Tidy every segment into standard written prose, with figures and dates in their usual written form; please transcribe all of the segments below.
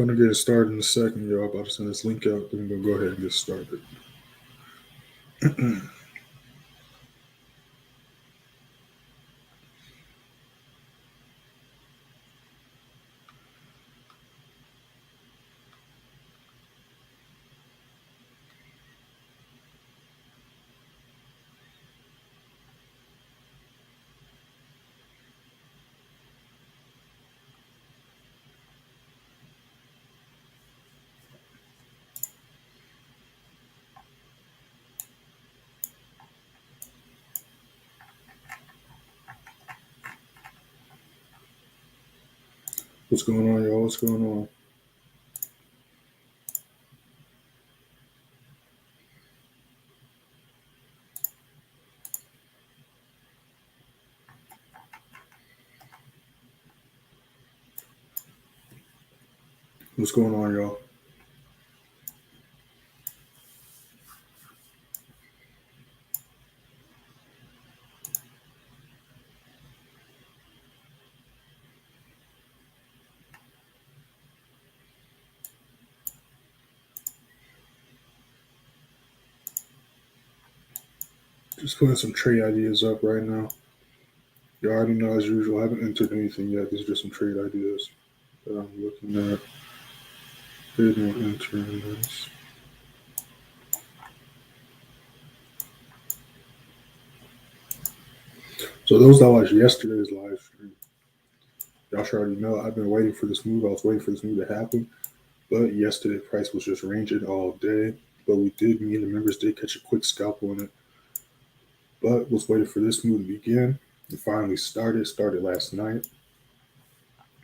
Gonna get it started in a second, y'all. About to send this link out, then we're gonna go ahead and get started. What's going on, y'all? What's going on? What's going on, y'all? Just putting some trade ideas up right now. You already know, as usual, I haven't entered anything yet. These are just some trade ideas that I'm looking at. Bidding on entering this. So those that watched yesterday's live stream, y'all should already know I've been waiting for this move. I was waiting for this move to happen, but yesterday price was just ranging all day. But me and the members did catch a quick scalp on it. But was waiting for this move to begin. It finally started last night.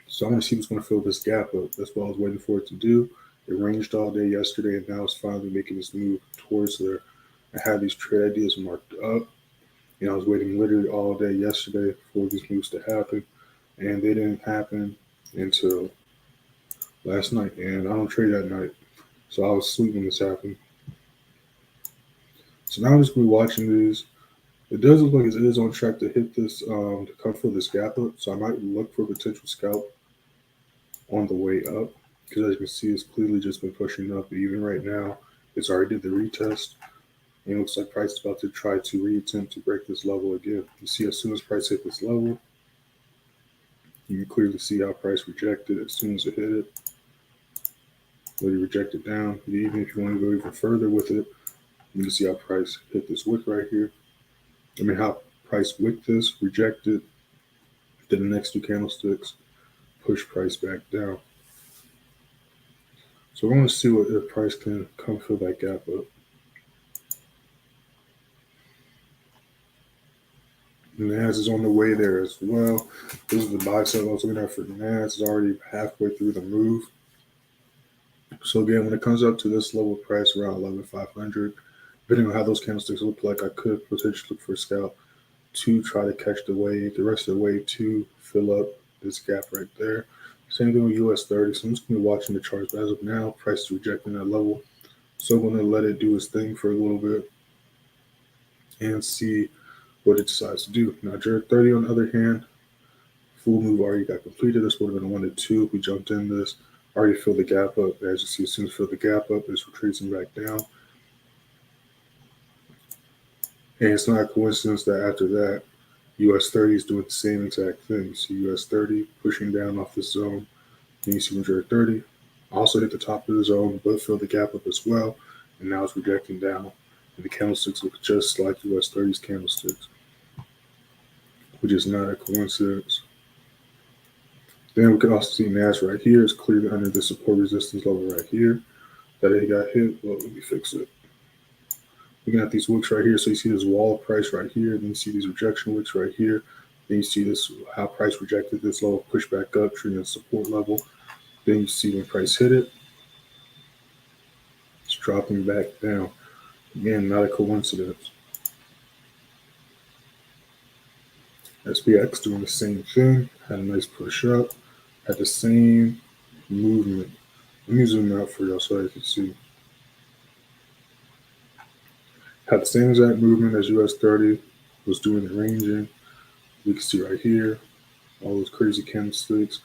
So I want to see what's going to fill this gap up. That's what I was waiting for it to do. It ranged all day yesterday, and now it's finally making this move towards there. I had these trade ideas marked up. I was waiting literally all day yesterday for these moves to happen, and they didn't happen until last night. And I don't trade at night, so I was asleep when this happened. So now I'm just going to be watching these. It does look like it is on track to hit this, to come fill this gap up. So I might look for a potential scalp on the way up, because as you can see, it's clearly just been pushing up. Even right now, it's already did the retest. And it looks like price is about to try to reattempt to break this level again. You see, as soon as price hit this level, you can clearly see how price rejected as soon as it hit it. Let it reject it down. Even if you want to go even further with it, you can see how price hit this wick right here. How price wicked this, rejected, then the next two candlesticks push price back down. So we're going to see if price can come fill that gap up. NAS is on the way there as well. This is the buy side I was looking at for NAS. It's already halfway through the move. So again, when it comes up to this level of price around 11,500, depending on how those candlesticks look like, I could potentially look for a scalp to try to catch the wave, the rest of the wave, to fill up this gap right there. Same thing with US30. So I'm just going to be watching the charts. But as of now, price is rejecting that level. So I'm going to let it do its thing for a little bit and see what it decides to do. Now, GBPJPY on the other hand, full move already got completed. This would have been a 1 to 2 if we jumped in this. Already filled the gap up. As you see, as soon as it filled the gap up, it's retracing back down. And it's not a coincidence that after that, US30 is doing the same exact thing. You see US30 pushing down off the zone. Then you see GBPJPY also hit the top of the zone, but filled the gap up as well. And now it's rejecting down. And the candlesticks look just like US30's candlesticks, which is not a coincidence. Then we can also see NAS right here is clearly under the support resistance level right here that it got hit. Well, let me fix it. Looking at these wicks right here, so you see this wall of price right here, then you see these rejection wicks right here, then you see this how price rejected this level, push back up, treating a support level. Then you see when price hit it, it's dropping back down. Again, not a coincidence. SPX doing the same thing, had a nice push up, had the same movement. Let me zoom out for y'all so you can see. Had the same exact movement as US30, was doing the ranging. We can see right here, all those crazy candlesticks.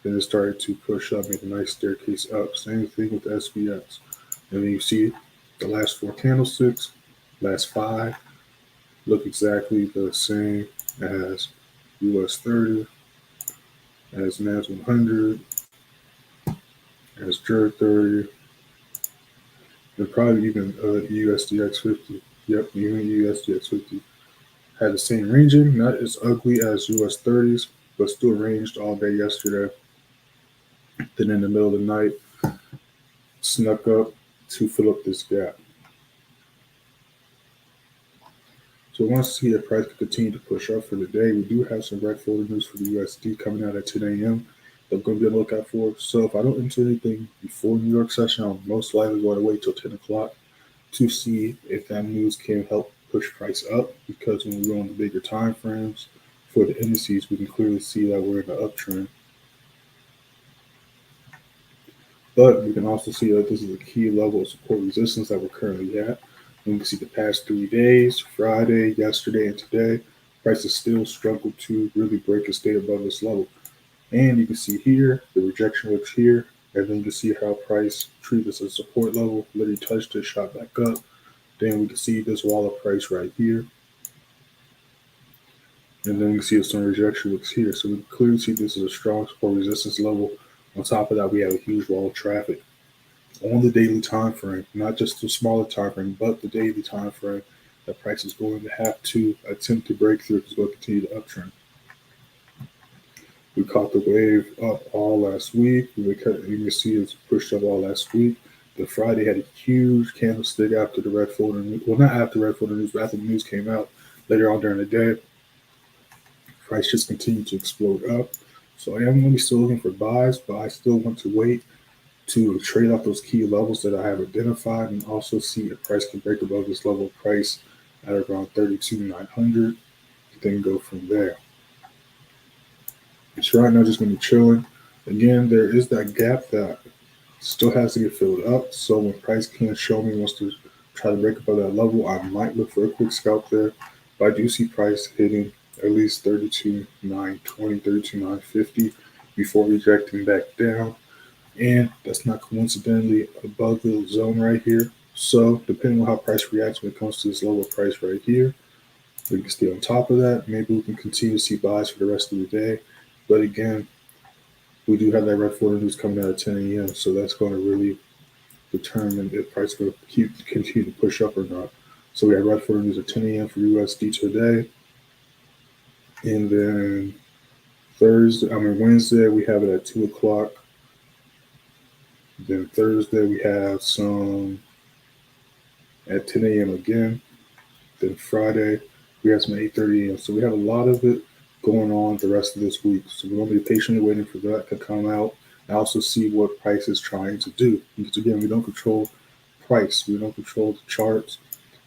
Then it started to push up, make a nice staircase up. Same thing with the SPX. And then you see the last 4 candlesticks, last 5, look exactly the same as US30, as NAS100, as GBPJPY30, and probably even USDX50. Yep, even USDX50 had the same ranging, not as ugly as US30s, but still ranged all day yesterday. Then in the middle of the night, snuck up to fill up this gap. So once to see the price continue to push up for the day, we do have some red folder news for the USD coming out at 10 a.m. that I'm going to be on the lookout for. So if I don't enter anything before New York session, I'll most likely going to wait till 10 o'clock to see if that news can help push price up, because when we go on the bigger time frames for the indices, we can clearly see that we're in the uptrend. But we can also see that this is a key level of support resistance that we're currently at. And we can see the past 3 days, Friday, yesterday, and today, prices still struggled to really break and stay above this level. And you can see here, the rejection looks here, and then you can see how price treated this as a support level, literally touched it, shot back up. Then we can see this wall of price right here. And then we can see some rejection looks here. So we can clearly see this is a strong support resistance level. On top of that, we have a huge wall of traffic on the daily time frame, not just the smaller time frame, but the daily time frame. That price is going to have to attempt to break through because we'll continue to uptrend. We caught the wave up all last week. You can see it's pushed up all last week. The Friday had a huge candlestick after the red folder news. Well, not after red folder news, but after the news came out later on during the day. Price just continued to explode up. So I am going to be still looking for buys, but I still want to wait to trade off those key levels that I have identified and also see if price can break above this level of price at around 32,900, then go from there. So right now, just going to be chilling. Again, there is that gap that still has to get filled up. So when price can't show me wants to try to break above that level, I might look for a quick scalp there. But I do see price hitting at least 32,920, 32,950 before rejecting back down. And that's not coincidentally above the zone right here. So depending on how price reacts when it comes to this level of price right here, we can stay on top of that. Maybe we can continue to see buys for the rest of the day. But again, we do have that red folder news coming out at 10 a.m. So that's going to really determine if price will continue to push up or not. So we have red folder news at 10 a.m. for USD today. And then Wednesday, we have it at 2 o'clock. Then Thursday, we have some at 10 a.m. again. Then Friday, we have some at 8:30 a.m. So we have a lot of it going on the rest of this week. So we're going to be patiently waiting for that to come out and also see what price is trying to do. Because again, we don't control price. We don't control the charts.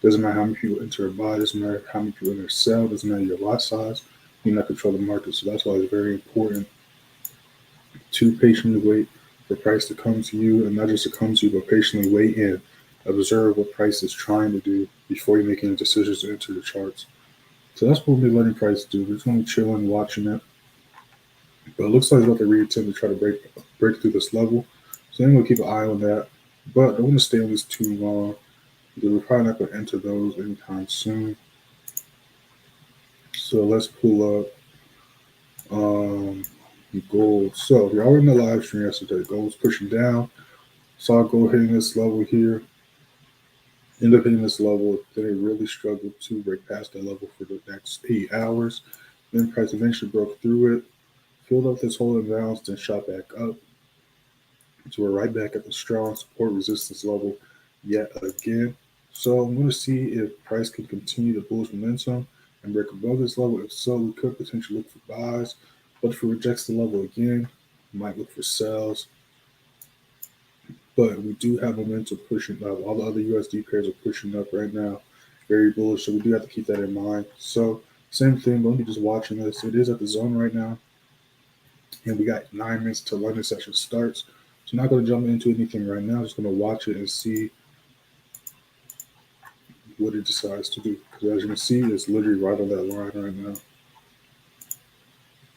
Doesn't matter how many people enter a buy. Doesn't matter how many people enter a sell. Doesn't matter your lot size. You not control the market. So that's why it's very important to patiently wait for price to come to you, and not just to come to you, but patiently wait and observe what price is trying to do before you make any decisions to enter the charts. So that's what we'll be letting price do. We're just going to be chilling, watching it. But it looks like it's about to reattempt to try to break through this level. So I'm going to keep an eye on that. But I don't want to stay on this too long, because we're probably not going to enter those anytime soon. So let's pull up gold. So y'all were in the live stream yesterday. Gold was pushing down. Saw gold hitting this level here. Ended up hitting this level. Then it really struggled to break past that level for the next 8 hours. Then price eventually broke through it, filled up this whole imbalance, then shot back up. So we're right back at the strong support resistance level yet again. So I'm going to see if price can continue the bullish momentum and break above this level. If so, we could potentially look for buys. But if it rejects the level again, we might look for sells. But we do have momentum pushing up. All the other USD pairs are pushing up right now. Very bullish. So we do have to keep that in mind. So same thing, but let me just watching this. It is at the zone right now. And we got 9 minutes till London session starts. So I'm not going to jump into anything right now. Just going to watch it and see what it decides to do. Because as you can see, it's literally right on that line right now.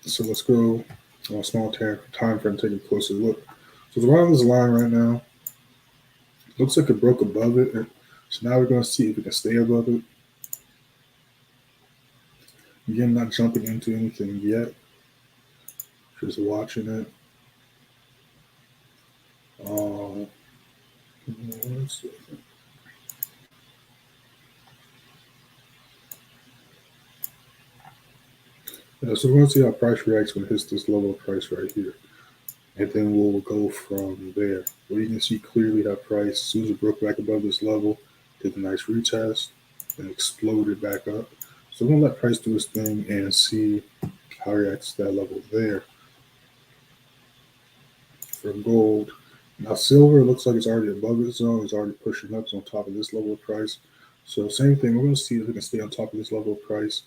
So let's go on a small time frame, taking a closer look. So it's around this line right now. Looks like it broke above it. So now we're going to see if it can stay above it. Again, not jumping into anything yet. Just watching it. Yeah, so we're going to see how price reacts when it hits this level of price right here. And then we'll go from there. Well, you can see clearly how price, as soon as it broke back above this level, did a nice retest and exploded back up. So we're going to let price do its thing and see how it reacts to that level there. For gold, now silver looks like it's already above its zone. It's already pushing up. It's on top of this level of price. So same thing. We're going to see if it can stay on top of this level of price.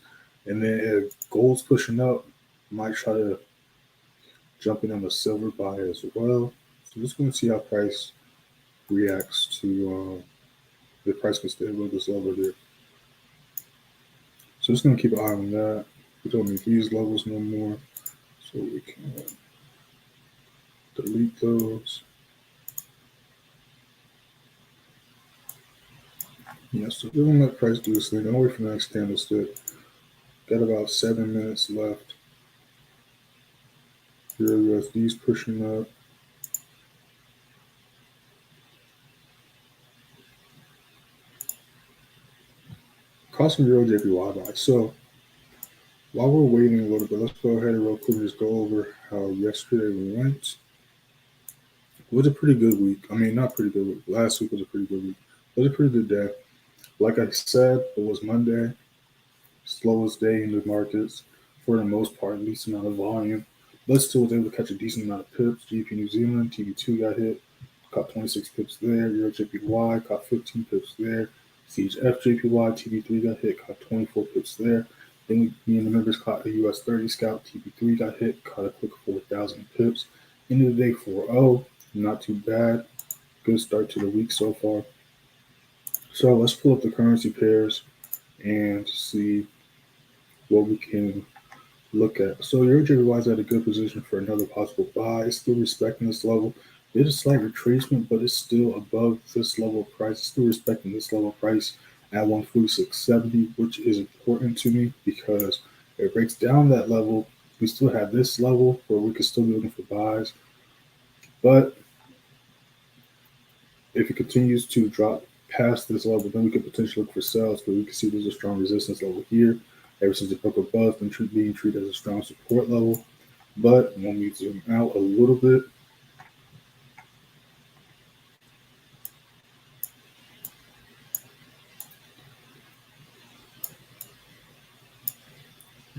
And then if gold's pushing up, might try to jump in on the silver buy as well. So just going to see how price reacts to the price can stay above this level there. So just going to keep an eye on that. We don't need these levels no more. So we can delete those. Yeah, so we're going to let price do this thing. I'll wait for the next candlestick. Got about 7 minutes left. Euro USD is pushing up. Cost of Euro JPY buy. So while we're waiting a little bit, let's go ahead and real quick just go over how yesterday went. It was a pretty good week. I mean, not pretty good week. Last week was a pretty good week. It was a pretty good day. Like I said, it was Monday. Slowest day in the markets for the most part, least amount of volume. But still was able to catch a decent amount of pips. GBP New Zealand, TB2 got hit, caught 26 pips there. Euro JPY caught 15 pips there. CHF TB3 got hit, caught 24 pips there. Then me and the members caught a US30 Scout, TB3 got hit, caught a quick 4,000 pips. End of the day 4-0, not too bad. Good start to the week so far. So let's pull up the currency pairs and see what we can look at. So Euro JPY is at a good position for another possible buy. It's still respecting this level. It is a slight retracement, but it's still above this level of price. It's still respecting this level of price at 146.70, which is important to me because if it breaks down that level, we still have this level where we could still be looking for buys. But if it continues to drop past this level, then we could potentially look for sales, but we can see there's a strong resistance level here. Ever since it broke above, been being treated as a strong support level. But when we zoom out a little bit,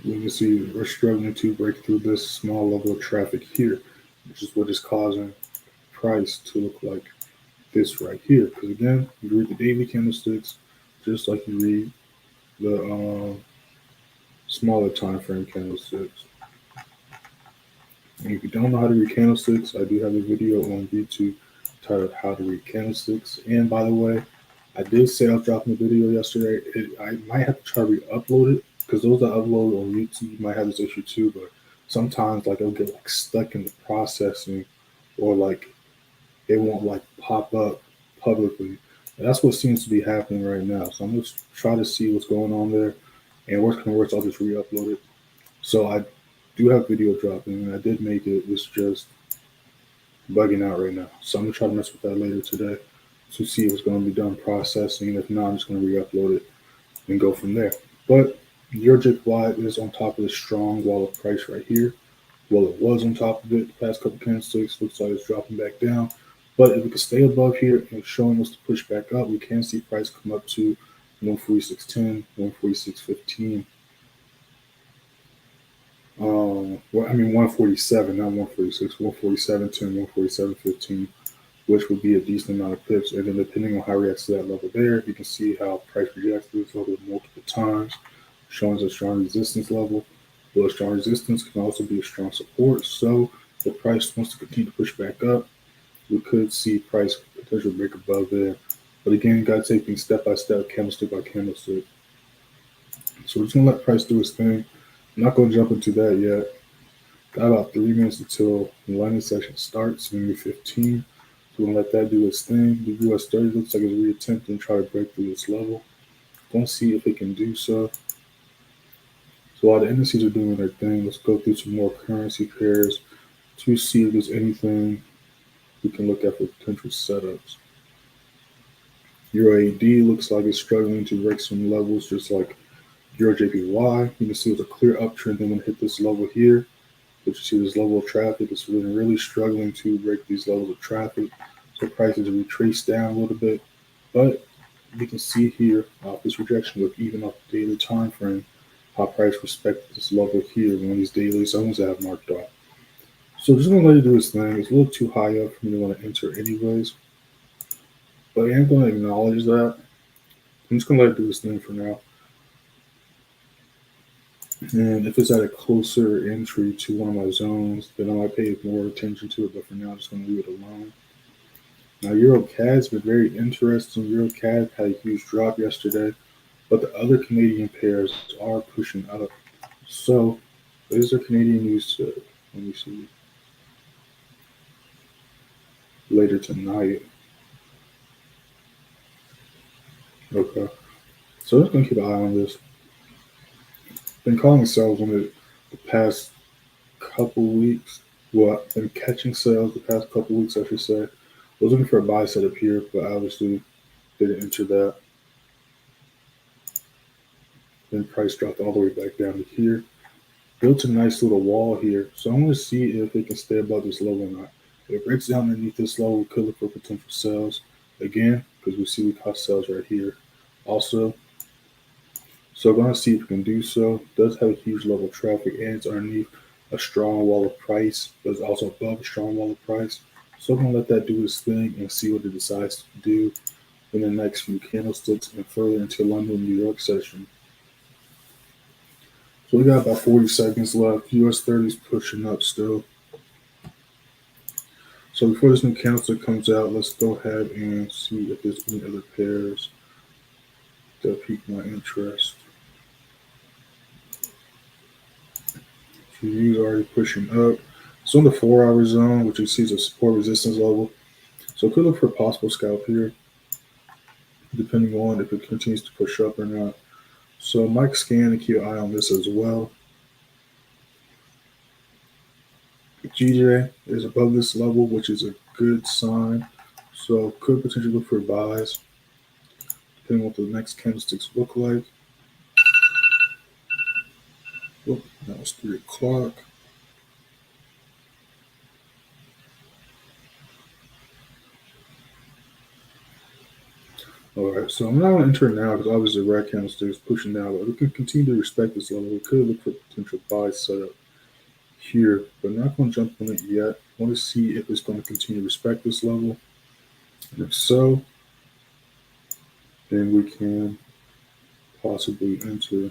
we can see we're struggling to break through this small level of traffic here, which is what is causing price to look like this right here. Because again, you read the daily candlesticks just like you read the smaller time frame candlesticks. And if you don't know how to read candlesticks, I do have a video on YouTube titled How to Read Candlesticks. And by the way, I did say I was dropping a video yesterday. I might have to try to re-upload it because those that upload on YouTube might have this issue too. But sometimes like it'll get like stuck in the processing, or like it won't like pop up publicly. And that's what seems to be happening right now. So I'm gonna try to see what's going on there. And worst comes to worst, I'll just re-upload it. So I do have video dropping, and I did make it. It's just bugging out right now. So I'm gonna try to mess with that later today to see what's going to be done processing. If not, I'm just going to re-upload it and go from there. But Euro JPY is on top of the strong wall of price right here. Well, it was on top of it the past couple candlesticks. Looks like it's dropping back down. But if we can stay above here and showing us to push back up, we can see price come up to 146.10, 146.15. Well, I mean 147, not 146, 147.10, 147.15, which would be a decent amount of pips. And then depending on how it reacts to that level there, you can see how price reacts to this level multiple times, showing us a strong resistance level. Well, a strong resistance can also be a strong support. So if the price wants to continue to push back up, we could see price potentially break above there. But again, you got to take things step by step, candlestick by candlestick. So we're just going to let price do its thing. I'm not going to jump into that yet. Got about 3 minutes until the London session starts, maybe 15. So we're gonna let that do its thing. The US30 looks like it's reattempting to try to break through this level. Don't see if it can do so. So while the indices are doing their thing, let's go through some more currency pairs to see if there's anything we can look at for potential setups. Euro AD looks like it's struggling to break some levels, just like Euro JPY. You can see it's a clear uptrend. Then when it hit this level here, but you see this level of traffic, it's really struggling to break these levels of traffic. So prices retrace down a little bit, but you can see here off this rejection look, even off the daily time frame, how price respects this level here when these daily zones have marked off. So just gonna let it do its thing. It's a little too high up for me to want to enter anyways, but I am going to acknowledge that. I'm just gonna let it do its thing for now. And if it's at a closer entry to one of my zones, then I might pay more attention to it. But for now, I'm just going to leave it alone. Now, Euro CAD's been very interesting. Euro CAD had a huge drop yesterday, but the other Canadian pairs are pushing up. So, is there Canadian news to, let me see, later tonight? Okay. So, I'm just going to keep an eye on this. Been calling sales on it the past couple weeks. Well, I've been catching sales the past couple weeks, I should say. I was looking for a buy setup here, but obviously didn't enter that. Then price dropped all the way back down to here. Built a nice little wall here. So I'm going to see if it can stay above this level or not. If it breaks down underneath this level, we could look for potential sales again, because we see we caught sales right here. Also, so I'm going to see if we can do so. It does have a huge level of traffic, and it's underneath a strong wall of price, but it's also above a strong wall of price. So I'm going to let that do its thing and see what it decides to do in the next few candlesticks and further into London, New York session. So we got about 40 seconds left. US30 is pushing up still. So before this new candlestick comes out, let's go ahead and see if there's any other pairs that pique my interest. GU already pushing up. It's on the 4-hour zone, which you see is a support resistance level. So could look for a possible scalp here, depending on if it continues to push up or not. So Mike scan and keep an eye on this as well. GJ is above this level, which is a good sign. So could potentially look for buys, depending on what the next candlesticks look like. Oh, that was 3 o'clock. All right, so I'm not going to enter it now because obviously the red candlestick is pushing down, but we can continue to respect this level. We could look for potential buy setup here, but I'm not going to jump on it yet. I want to see if it's going to continue to respect this level. And if so, then we can possibly enter.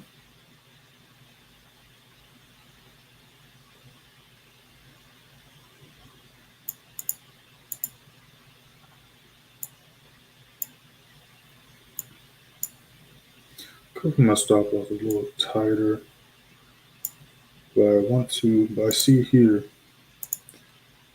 Could my stop loss a little tighter, but I see here,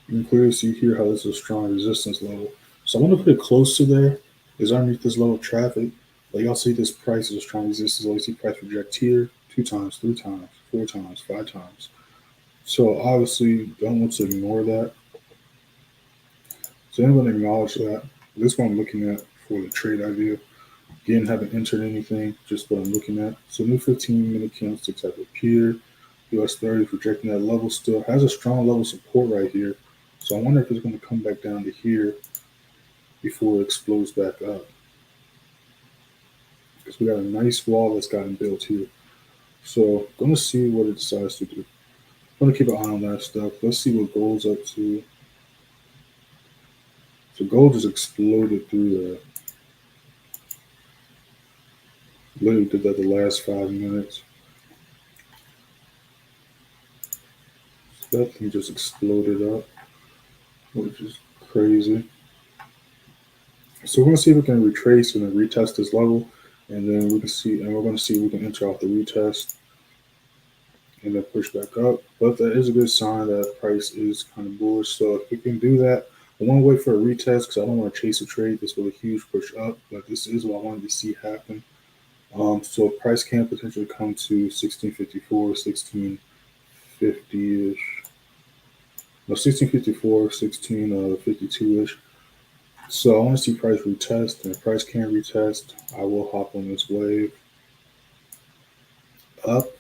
you can clearly see here how this is a strong resistance level. So I want to put it close to there. It's underneath this level of traffic. But y'all see this price is a strong resistance level. You see price reject here 2 times, 3 times, 4 times, 5 times. So obviously don't want to ignore that. So I'm going to acknowledge that. This is what I'm looking at for the trade idea. Again, haven't entered anything, just what I'm looking at. So new 15-minute candlesticks have appeared. US30 is rejecting that level still. Has a strong level of support right here. So I wonder if it's going to come back down to here before it explodes back up. Because we got a nice wall that's gotten built here. So I'm going to see what it decides to do. I'm going to keep an eye on that stuff. Let's see what gold's up to. So gold just exploded through there. Literally did that the last 5 minutes. That thing just exploded up, which is crazy. So we're going to see if we can retrace and then retest this level, and then we can see, and we're going to see if we can enter off the retest. and then push back up. But that is a good sign that price is kind of bullish. So if we can do that, I want to wait for a retest because I don't want to chase a trade this with a huge push up. But this is what I wanted to see happen. So price can potentially come to 1654, 1650-ish. No, 1654, 1652-ish. So I want to see price retest, and if price can retest, I will hop on this wave up,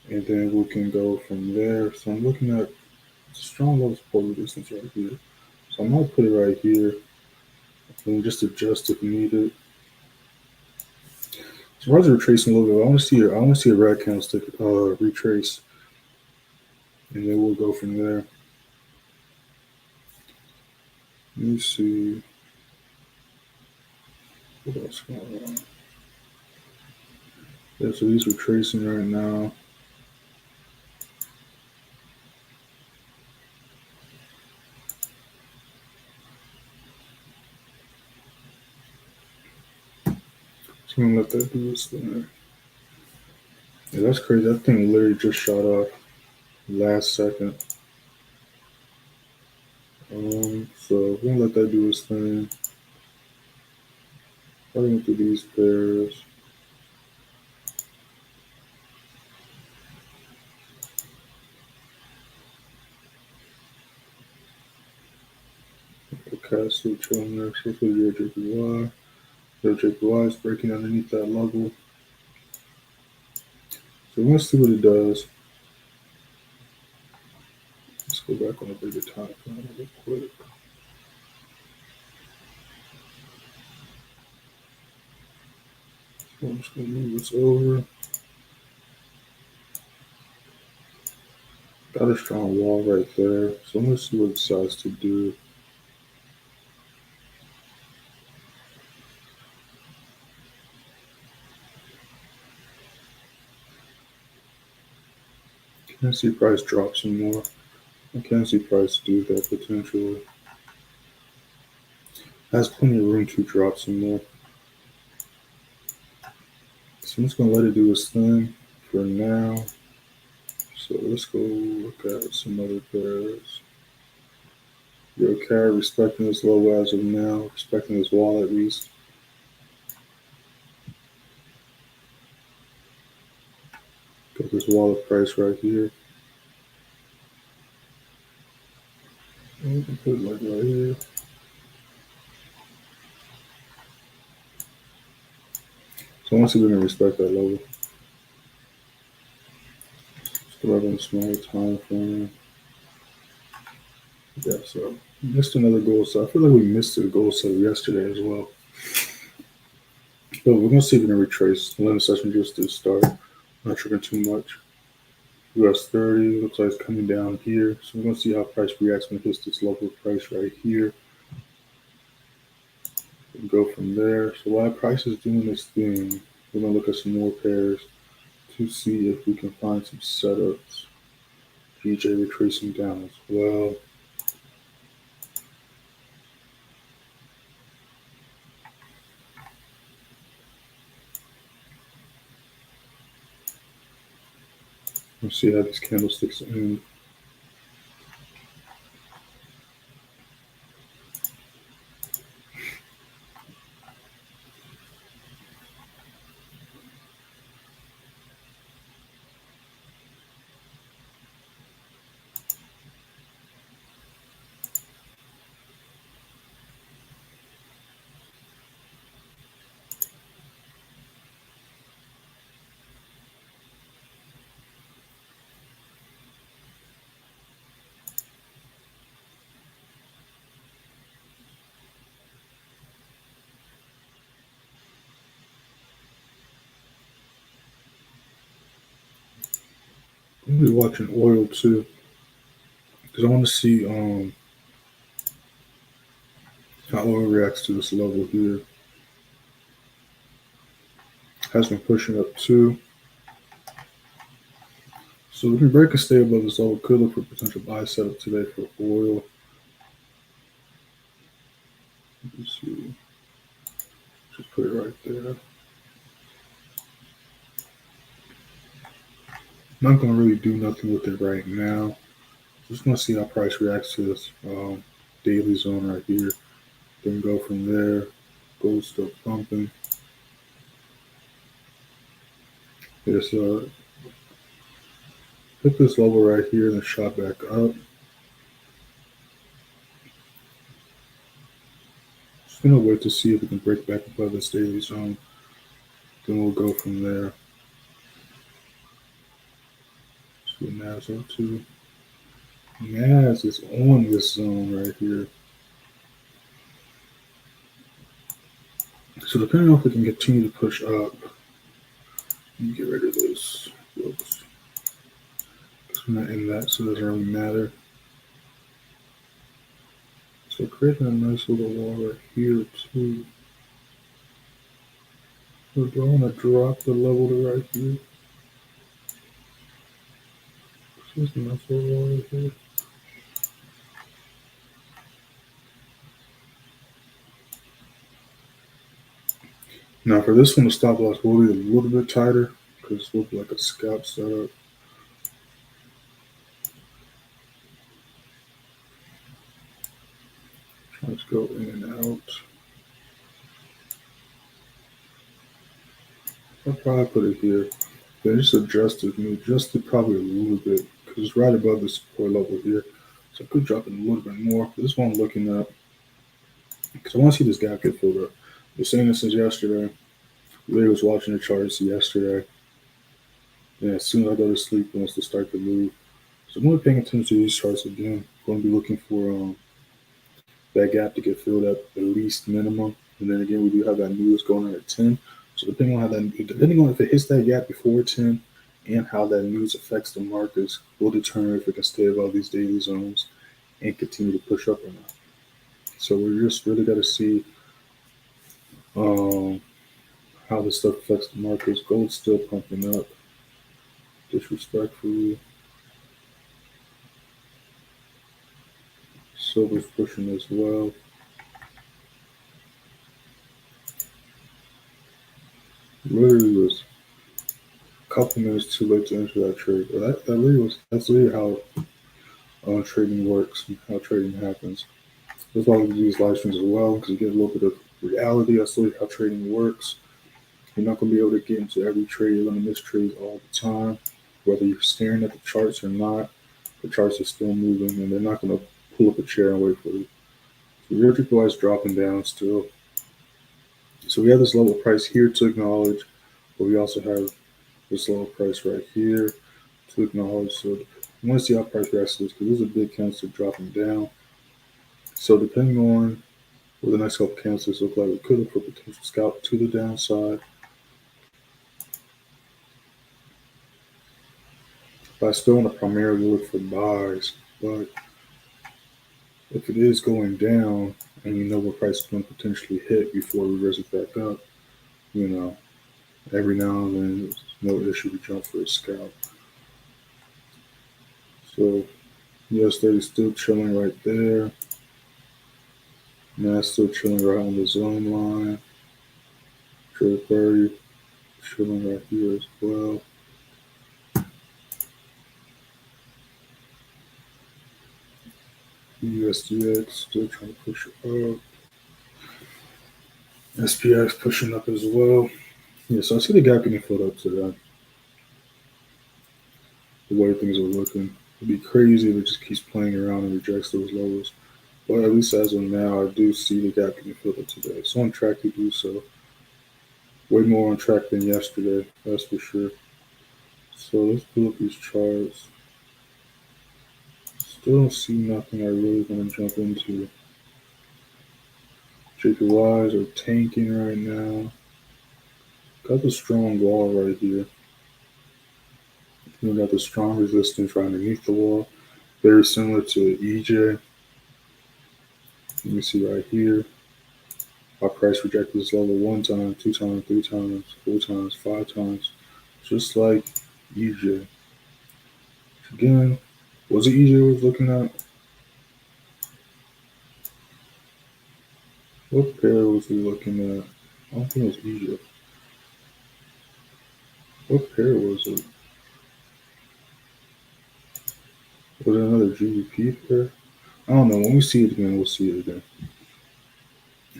and then we can go from there. So I'm looking at strong level support resistance right here. So I'm gonna put it right here and just adjust if needed. So rather retracing a little bit, I want to see a red candlestick retrace, and then we'll go from there. Let me see what else going on. Yeah, so he's retracing right now. So I'm gonna let that do its thing. Yeah, that's crazy. That thing literally just shot off last second. So we're gonna let that do its thing. Running through these pairs. Okay, so chilling there. So for the GBPJPY. GBPJPY is breaking underneath that level. So we're gonna see what it does. Let's go back on a bigger time frame real quick. So I'm just gonna move this over. Got a strong wall right there. So I'm gonna see what it decides to do. Can I see price drop some more? I can see price do that potentially. Has plenty of room to drop some more. So I'm just gonna let it do its thing for now. So let's go look at some other pairs. Okay, respecting this low as of now, respecting this wall at least. Got this wall of price right here. And we can put it like right here. So once we're gonna respect that level. Still have a smaller time frame. Yeah, so missed another goal set. I feel like we missed the goal set yesterday as well. But we're gonna see if we can retrace. The limit session just did start. Not triggering too much. US30 looks like it's coming down here. So we're gonna see how price reacts when it hits this level price right here. And go from there. So while price is doing this thing, we're gonna look at some more pairs to see if we can find some setups. BJ retracing down as well. Let's see how these candlesticks end. I'm gonna be watching oil too, because I want to see how oil reacts to this level here. Has been pushing up too. So we can break and stay above this level. Could look for potential buy setup today for oil. Let's see. Just put it right there. not going to really do nothing with it right now. Just going to see how price reacts to this daily zone right here. Then go from there. Gold still pumping. There's hit this level right here and then shot back up. Just gonna wait to see if we can break back above this daily zone. Then we'll go from there. So NAS02. NAS is on this zone right here. So depending on if we can continue to push up, let me get rid of this. Whoops. We're not in that, so it doesn't really matter. So creating a nice little wall right here too. So do I want to drop the level to right here? This is a nice little wall right here. Now for this one, the stop loss will be a little bit tighter because it's looking like a scalp setup. Let's go in and out. I'll probably put it here. Then just adjust it probably a little bit because it's right above the support level here. So I could drop it a little bit more. This one I'm looking up because I want to see this gap get filled up. I've been saying this since yesterday. Ray was watching the charts yesterday. And as soon as I go to sleep, it wants to start to move. So I'm going to be paying attention to these charts again. I'm going to be looking for that gap to get filled up at least minimum. And then again, we do have that news going on at 10. So depending on if it hits that gap before 10 and how that news affects the markets will determine if it can stay above these daily zones and continue to push up or not. So we just really got to see how this stuff affects the markets. Gold's still pumping up disrespectfully. Silver's pushing as well. Literally was a couple minutes too late to enter that trade. But that's really how trading works and how trading happens. That's why we do these live streams as well, because you get a little bit of reality. That's really how trading works. You're not going to be able to get into every trade. You're going to miss trades all the time. Whether you're staring at the charts or not, the charts are still moving, and they're not going to pull up a chair and wait for you. So your GBPJPY is dropping down still. So we have this level price here to acknowledge, but we also have this level price right here to acknowledge. So I want to see how price reacts to this because this is a big candlestick dropping down. So depending on what the next couple candlesticks look like, we could look for potential scalp to the downside. But I still want to primarily look for buys. But if it is going down and you know what price is going to potentially hit before it reverses back up, every now and then there's no issue to jump for a scalp. So US30 still chilling right there. NAS still chilling right on the zone line. GBPJPY chilling right here as well. USDX still trying to push up. SPX pushing up as well. Yeah, so I see the gap getting filled up today. The way things are looking. It'd be crazy if it just keeps playing around and rejects those levels. But at least as of now, I do see the gap getting filled up today. It's on track to do so. Way more on track than yesterday, that's for sure. So let's pull up these charts. Still don't see nothing I really want to jump into. JPYs are tanking right now. Got the strong wall right here. We got the strong resistance right underneath the wall. Very similar to EJ. You can see right here. Our price rejected this level 1 time, 2 times, 3 times, 4 times, 5 times. Just like EJ. Again, was it EJ was looking at? What pair was he looking at? I don't think it was EJ. What pair was it? Was there another GBP there? I don't know. When we see it again, we'll see it again.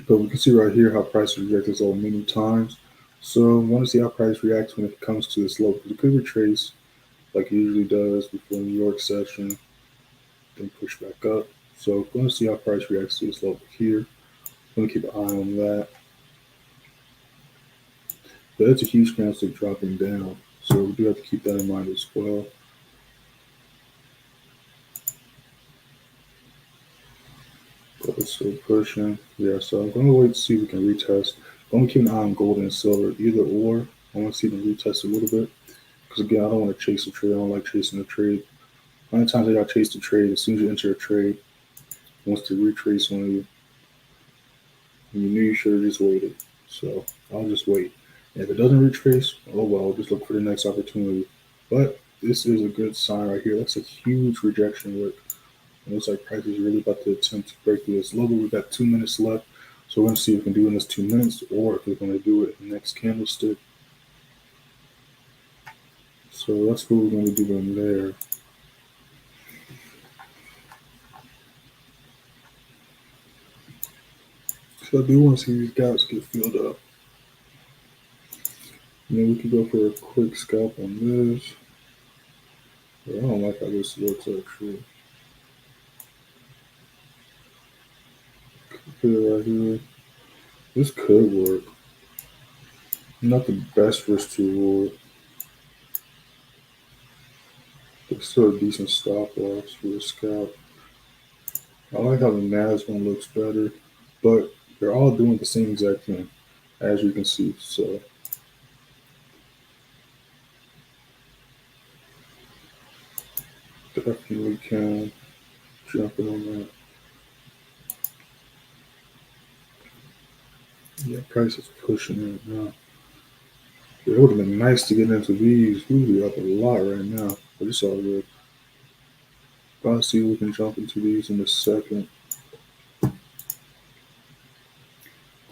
But we can see right here how price rejected this level many times. So I want to see how price reacts when it comes to this level. It could retrace like it usually does before the New York session, then push back up. So I'm going to see how price reacts to this level here. I'm going to keep an eye on that. But it's a huge candlestick dropping down. So we do have to keep that in mind as well. But it's still pushing. Yeah, so I'm going to wait to see if we can retest. I'm going to keep an eye on gold and silver, either or. I want to see them retest a little bit. Because again, I don't want to chase a trade. I don't like chasing a trade. How many times I got chased a trade? As soon as you enter a trade, it wants to retrace on you. And you knew you should have just waited. So I'll just wait. And if it doesn't retrace, oh well, just look for the next opportunity. But this is a good sign right here. That's a huge rejection wick. It looks like price is really about to attempt to break through this level. We've got 2 minutes left. So we're going to see if we can do it in this 2 minutes or if we're going to do it in the next candlestick. So that's what we're going to do in there. So I do want to see these gaps get filled up. And then we can go for a quick scalp on this. But I don't like how this looks actually. Put it right here. This could work. Not the best risk to reward. But still a decent stop loss for the scalp. I like how the NAS1 looks better, but they're all doing the same exact thing, as you can see. So definitely can jump in on that. Yeah, price is pushing it now. It would have been nice to get into these. We would be up a lot right now, but it's all good. I'll see if we can jump into these in a second.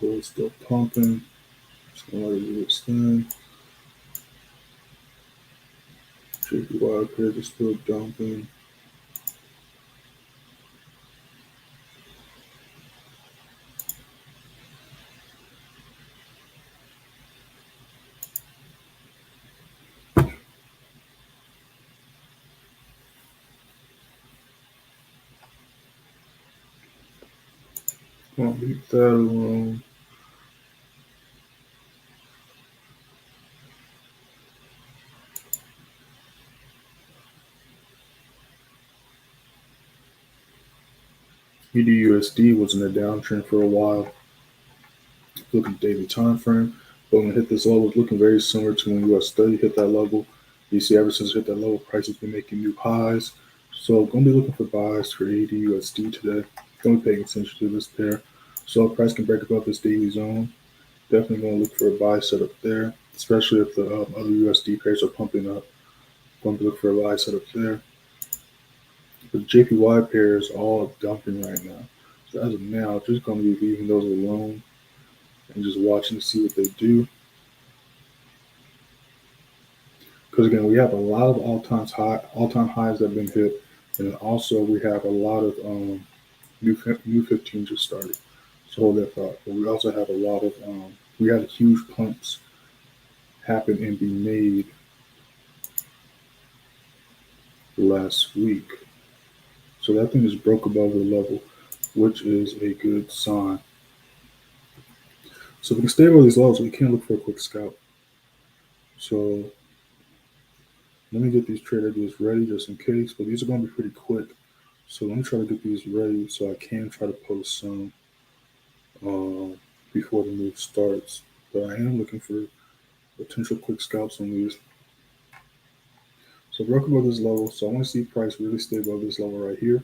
Gold's still pumping. Just gonna let it do its thing. JPY pairs are still dumping. Won't leave that alone. USD was in a downtrend for a while. Look at the daily time frame. But when it hit this level, it's looking very similar to when US30 hit that level. You see, ever since it hit that level, price has been making new highs. So I'm going to be looking for buys for AUD/USD today. Don't be paying attention to this pair. So if price can break above this daily zone, definitely going to look for a buy setup there, especially if the other USD pairs are pumping up. Going to look for a buy setup there. The JPY pair is all dumping right now. So as of now, just going to be leaving those alone and just watching to see what they do. Because again, we have a lot of all-time highs that have been hit, and then also we have a lot of new 15 just started. So hold that thought. But we also have a lot of we had huge pumps happen and be made last week. So that thing is broke above the level, which is a good sign. So if we can stay above these levels, we can look for a quick scalp. So let me get these trade ideas ready just in case, but these are going to be pretty quick. So let me try to get these ready so I can try to post some before the move starts. But I am looking for potential quick scalps on these. So broke above this level, so I want to see price really stay above this level right here,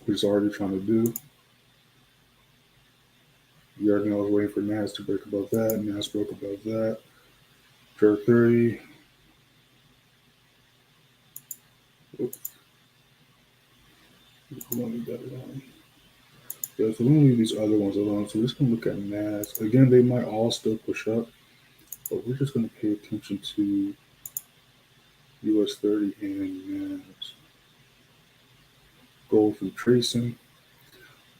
which is already trying to do. You already know I was waiting for NAS to break above that. NAS broke above that. Jerk 30. Oops. We don't leave that alone. Yeah, so we don't leave these other ones alone. So we're just going to look at NAS. Again, they might all still push up, but we're just going to pay attention to US30 and NAS. Gold retracing.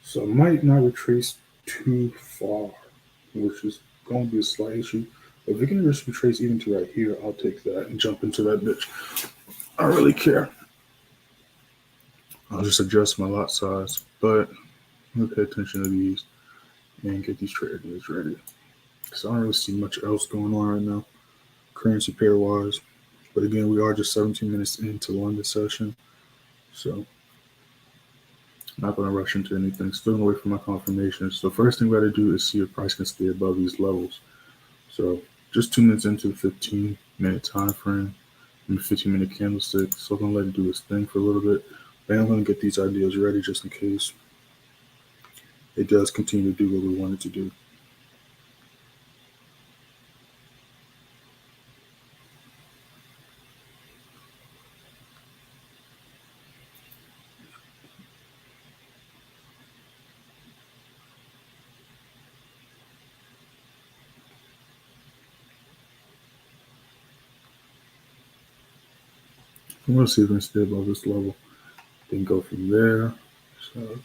So I might not retrace too far, which is going to be a slight issue. If we can just retrace even to right here, I'll take that and jump into that bitch. I don't really care. I'll just adjust my lot size, but I'm going to pay attention to these and get these trade ideas ready. So I don't really see much else going on right now, currency pair wise. But again, we are just 17 minutes into London session, so I'm not going to rush into anything. Still going to wait for my confirmations. So first thing we got to do is see if price can stay above these levels. So just 2 minutes into the 15-minute time frame, and the 15-minute candlestick. So I'm going to let it do its thing for a little bit. But I'm going to get these ideas ready just in case it does continue to do what we want it to do. I'm going to see if we can stay above this level. Then go from there. So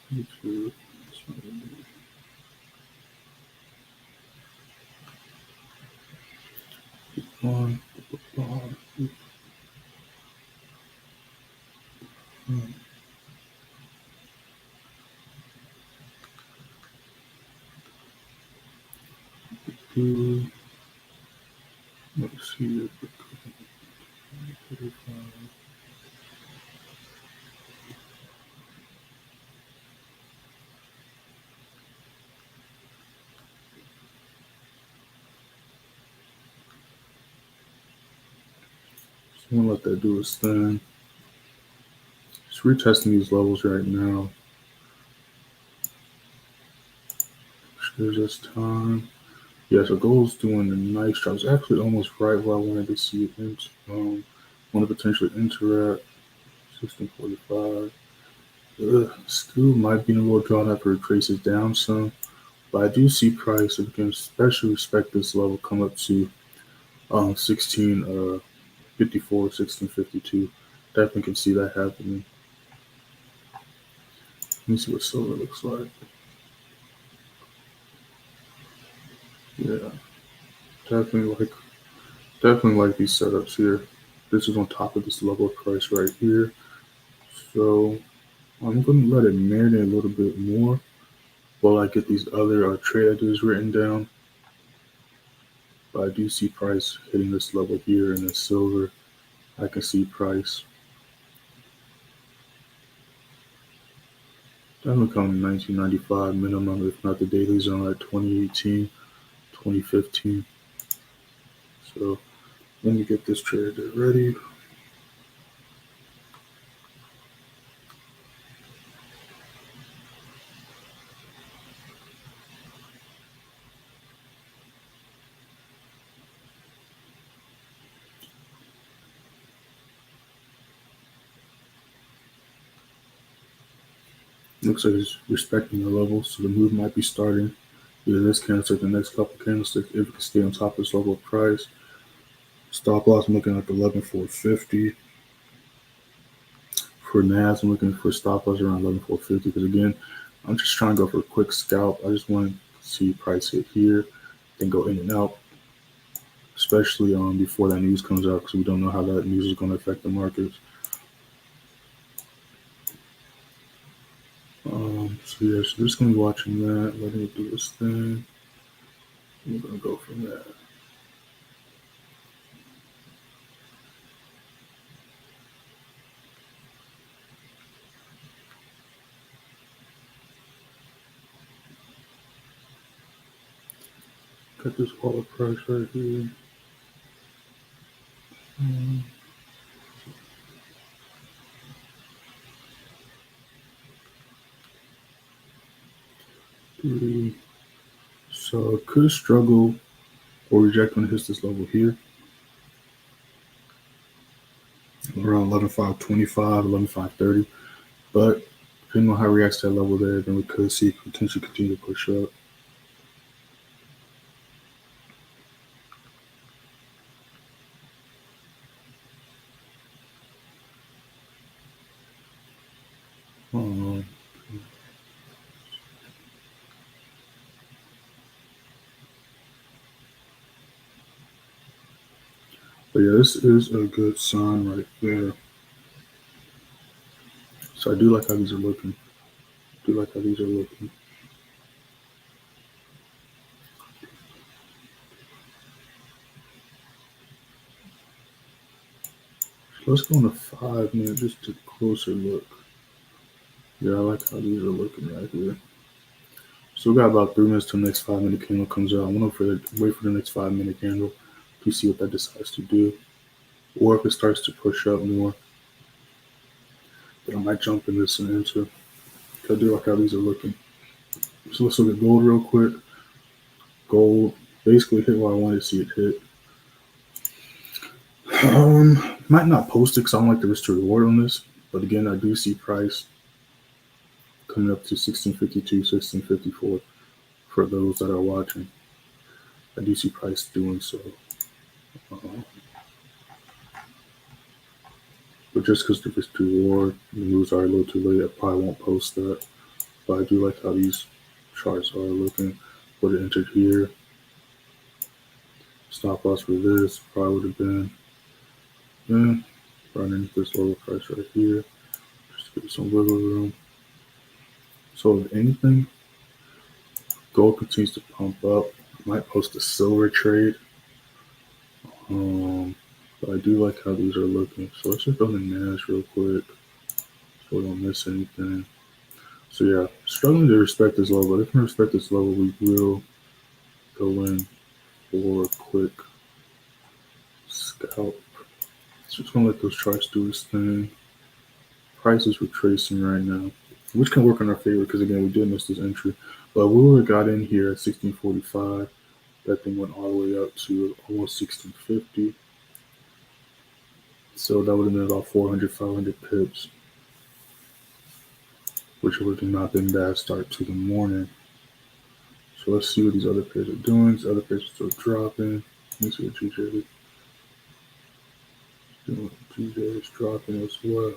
on. Let's see if I'm going to let that do its thing. Just retesting these levels right now. There's this time. Yeah, so gold's doing a nice job. It's actually almost right where I wanted to see it. Want to potentially enter at 1645. Still might be in a little drawn after it traces down some. But I do see price, if we can especially respect this level, come up to 1654, 1652. Definitely can see that happening. Let me see what silver looks like. Yeah, definitely like these setups here. This is on top of this level of price right here. So I'm going to let it marinate a little bit more while I get these other trade ideas written down. But I do see price hitting this level here, and then silver, I can see price definitely coming 1995 minimum, if not the daily zone at 2018, 2015. So let me get this trade ready. Looks like it's respecting the level, so the move might be starting. Either this candlestick or the next couple candlesticks, if it can stay on top of this level of price. Stop loss, I'm looking like 11,450. For NAS, I'm looking for stop loss around 11,450 because again, I'm just trying to go for a quick scalp. I just want to see price hit here, then go in and out, especially before that news comes out because we don't know how that news is going to affect the markets. So yeah, so we're just going to be watching that, letting it do its thing. We're going to go from there. Got this wall of price right here. So it could struggle or reject when it hits this level here. Around 11,525, 11,530. But depending on how it reacts to that level there, then we could see potentially continue to push up. Um, but yeah, this is a good sign right there. So I do like how these are looking. So let's go on a 5 minute just to closer look. Yeah, I like how these are looking right here. So we got about 3 minutes till the next 5 minute candle comes out. I want to wait for the next 5 minute candle to see what that decides to do. Or if it starts to push up more, then I might jump in this and enter. I do like how these are looking. So let's look at gold real quick. Gold basically hit where I wanted to see it hit. Might not post it because I don't like the risk to reward on this. But again, I do see price coming up to 1652, 1654 for those that are watching. I do see price doing so. But just because the risk to reward, the moves are a little too late, I probably won't post that. But I do like how these charts are looking. Would have entered here. Stop loss for this probably would have been running this lower price right here. Just to give some wiggle room. So if anything, gold continues to pump up. I might post a silver trade. But I do like how these are looking. So let's just go to NAS real quick so we don't miss anything. So yeah, struggling to respect this level. But if we respect this level, we will go in for a quick scalp. So just gonna let those charts do its thing. Price is retracing right now, which can work in our favor because again we did miss this entry. But we would have got in here at 1645. That thing went all the way up to almost 1650. So that would have been about 400, 500 pips, which would have not been bad start to the morning. So let's see what these other pairs are doing. These other pairs are still dropping. Let me see what GJ is doing. GJ is dropping as well.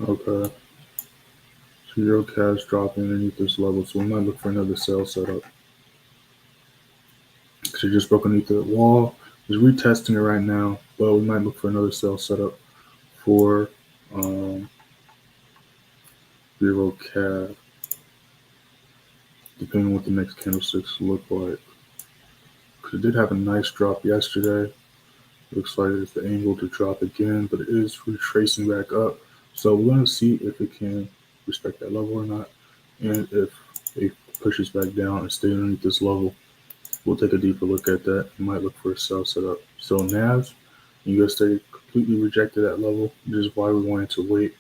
Okay. So Euro cash dropping underneath this level. So we might look for another sell setup. So just broke underneath the wall. It's retesting it right now, but we might look for another sell setup for Euro cash, depending on what the next candlesticks look like. Because it did have a nice drop yesterday. Looks like it's the angle to drop again, but it is retracing back up. So we're going to see if it can respect that level or not. And if it pushes back down and stays underneath this level, we'll take a deeper look at that. We might look for a sell setup. So NAS and US30 completely rejected that level. This is why we wanted to wait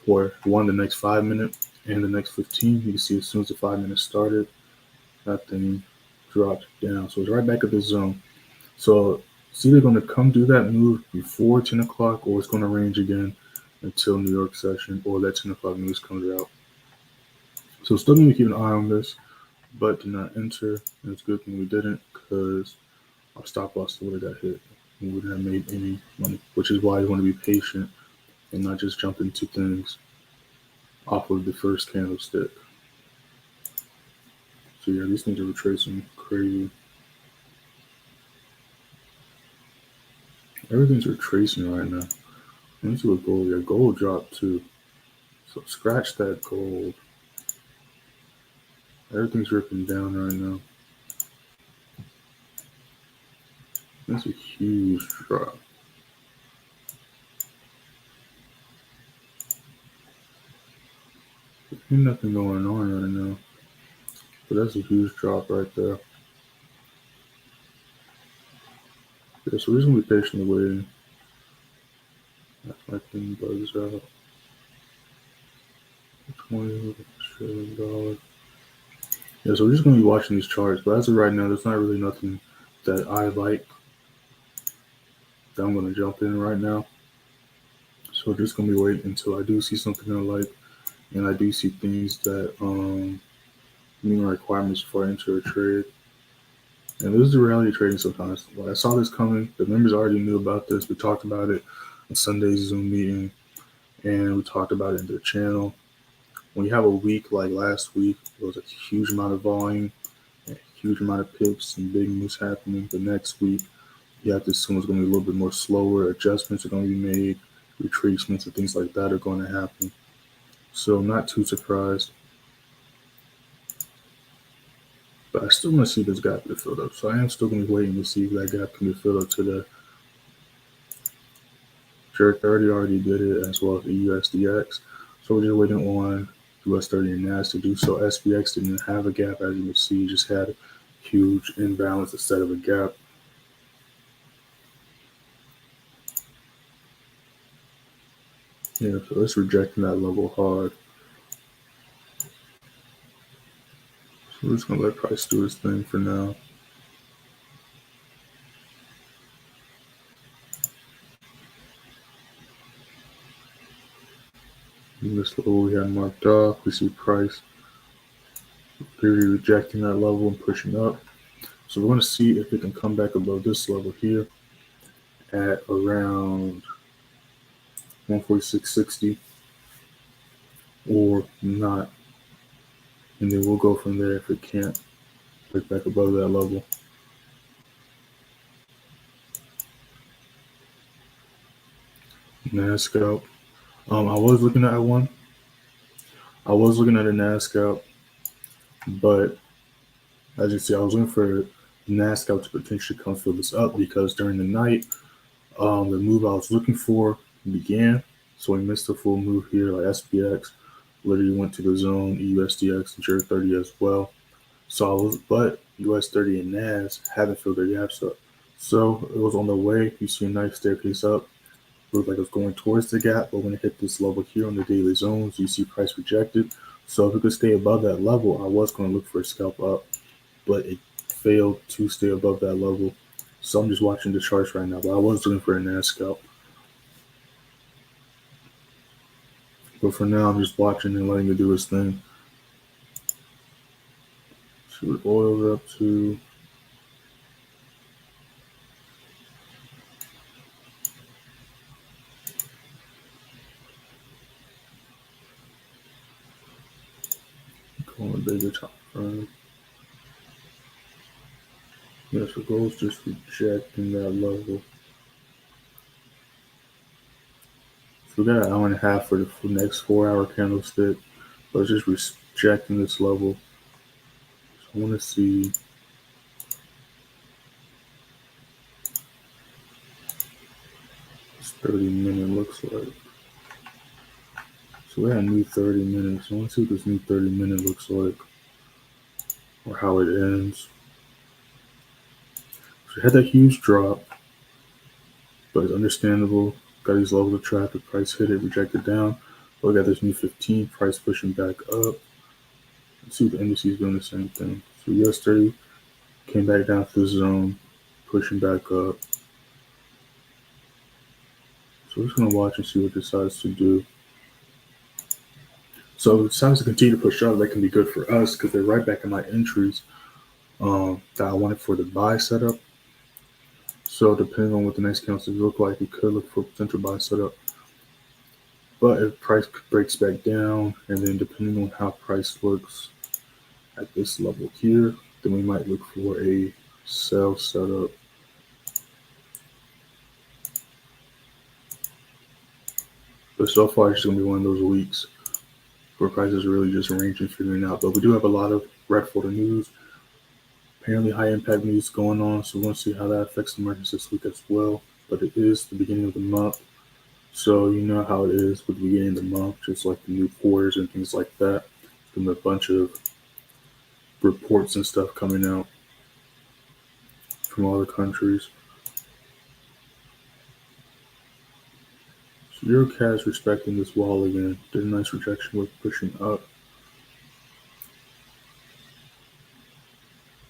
for the next 5 minutes and the next 15. You can see as soon as the 5 minutes started, that thing dropped down. So it's right back at the zone. So it's either going to come do that move before 10 o'clock or it's going to range again until New York session or that 10 o'clock news comes out. So still need to keep an eye on this, but do not enter. And it's a good thing we didn't because our stop loss would have got hit. We wouldn't have made any money, which is why you want to be patient and not just jump into things off of the first candlestick. So yeah, these things are retracing crazy. Everything's retracing right now. Let me see what gold. Yeah, gold dropped too. So scratch that gold. Everything's ripping down right now. That's a huge drop. There's nothing going on right now. But that's a huge drop right there. Yeah, so we're just gonna be patiently waiting. That's my thing bugs out. $20 Australian. Yeah, so we're just gonna be watching these charts. But as of right now, there's not really nothing that I like that I'm gonna jump in right now. So we're just gonna be waiting until I do see something I like, and I do see things that meet my requirements before I enter a trade. And this is the reality of trading sometimes. When I saw this coming, the members already knew about this. We talked about it on Sunday's Zoom meeting, and we talked about it in the channel. When you have a week like last week, there was a huge amount of volume, a huge amount of pips and big news happening. The next week, you have to assume it's going to be a little bit more slower. Adjustments are going to be made, retracements and things like that are going to happen. So I'm not too surprised. But I still want to see this gap get filled up. So I am still going to be waiting to see if that gap can get filled up today. GBPJPY already did it, as well as the USDX. So we're just waiting on US30 and NAS to do so. SPX didn't have a gap, as you can see, just had a huge imbalance instead of a gap. Yeah, so it's rejecting that level hard. So we're just going to let price do its thing for now. In this level we had marked off, we see price clearly rejecting that level and pushing up. So we're going to see if it can come back above this level here at around 146.60 or not. And then we'll go from there if it can't break back above that level. NASCAP. I was looking at one. I was looking at a NASCAP, but as you see, I was looking for NASCAP to potentially come fill this up because during the night, the move I was looking for began. So we missed the full move here, like SPX literally went to the zone, USDX and GBPJPY as well. But US30 and NAS haven't filled their gaps up. So it was on the way. You see a nice staircase up. Looked like it was going towards the gap, but when it hit this level here on the daily zones, you see price rejected. So if it could stay above that level, I was going to look for a scalp up, but it failed to stay above that level. So I'm just watching the charts right now, but I was looking for a NAS scalp. But for now, I'm just watching and letting it do its thing. See what oil's up to. Going bigger top frame. Yes, the goal's just rejecting that level. So we got an hour and a half for the next 4-hour candlestick, but it's just rejecting this level. So I want to see. This 30-minute looks like. So we had a new 30 minutes. I want to see what this new 30-minute looks like or how it ends. So it had that huge drop, but it's understandable. Got these levels of traffic, price hit it, rejected down. But we got this new 15, price pushing back up. Let's see if the indices doing the same thing. So US30 came back down to the zone, pushing back up. So we're just going to watch and see what it decides to do. So if it decides to continue to push up, that can be good for us because they're right back in my entries that I wanted for the buy setup. So depending on what the next candles look like, we could look for potential buy setup. But if price breaks back down, and then depending on how price looks at this level here, then we might look for a sell setup. But so far, it's going to be one of those weeks where prices are really just ranging, figuring out. But we do have a lot of red folder news, apparently high impact news going on. So we'll see how that affects the markets this week as well. But it is the beginning of the month. So you know how it is with the beginning of the month, just like the new quarters and things like that. There's a bunch of reports and stuff coming out from all the countries. So EuroCAD is respecting this wall again. Did a nice rejection with pushing up.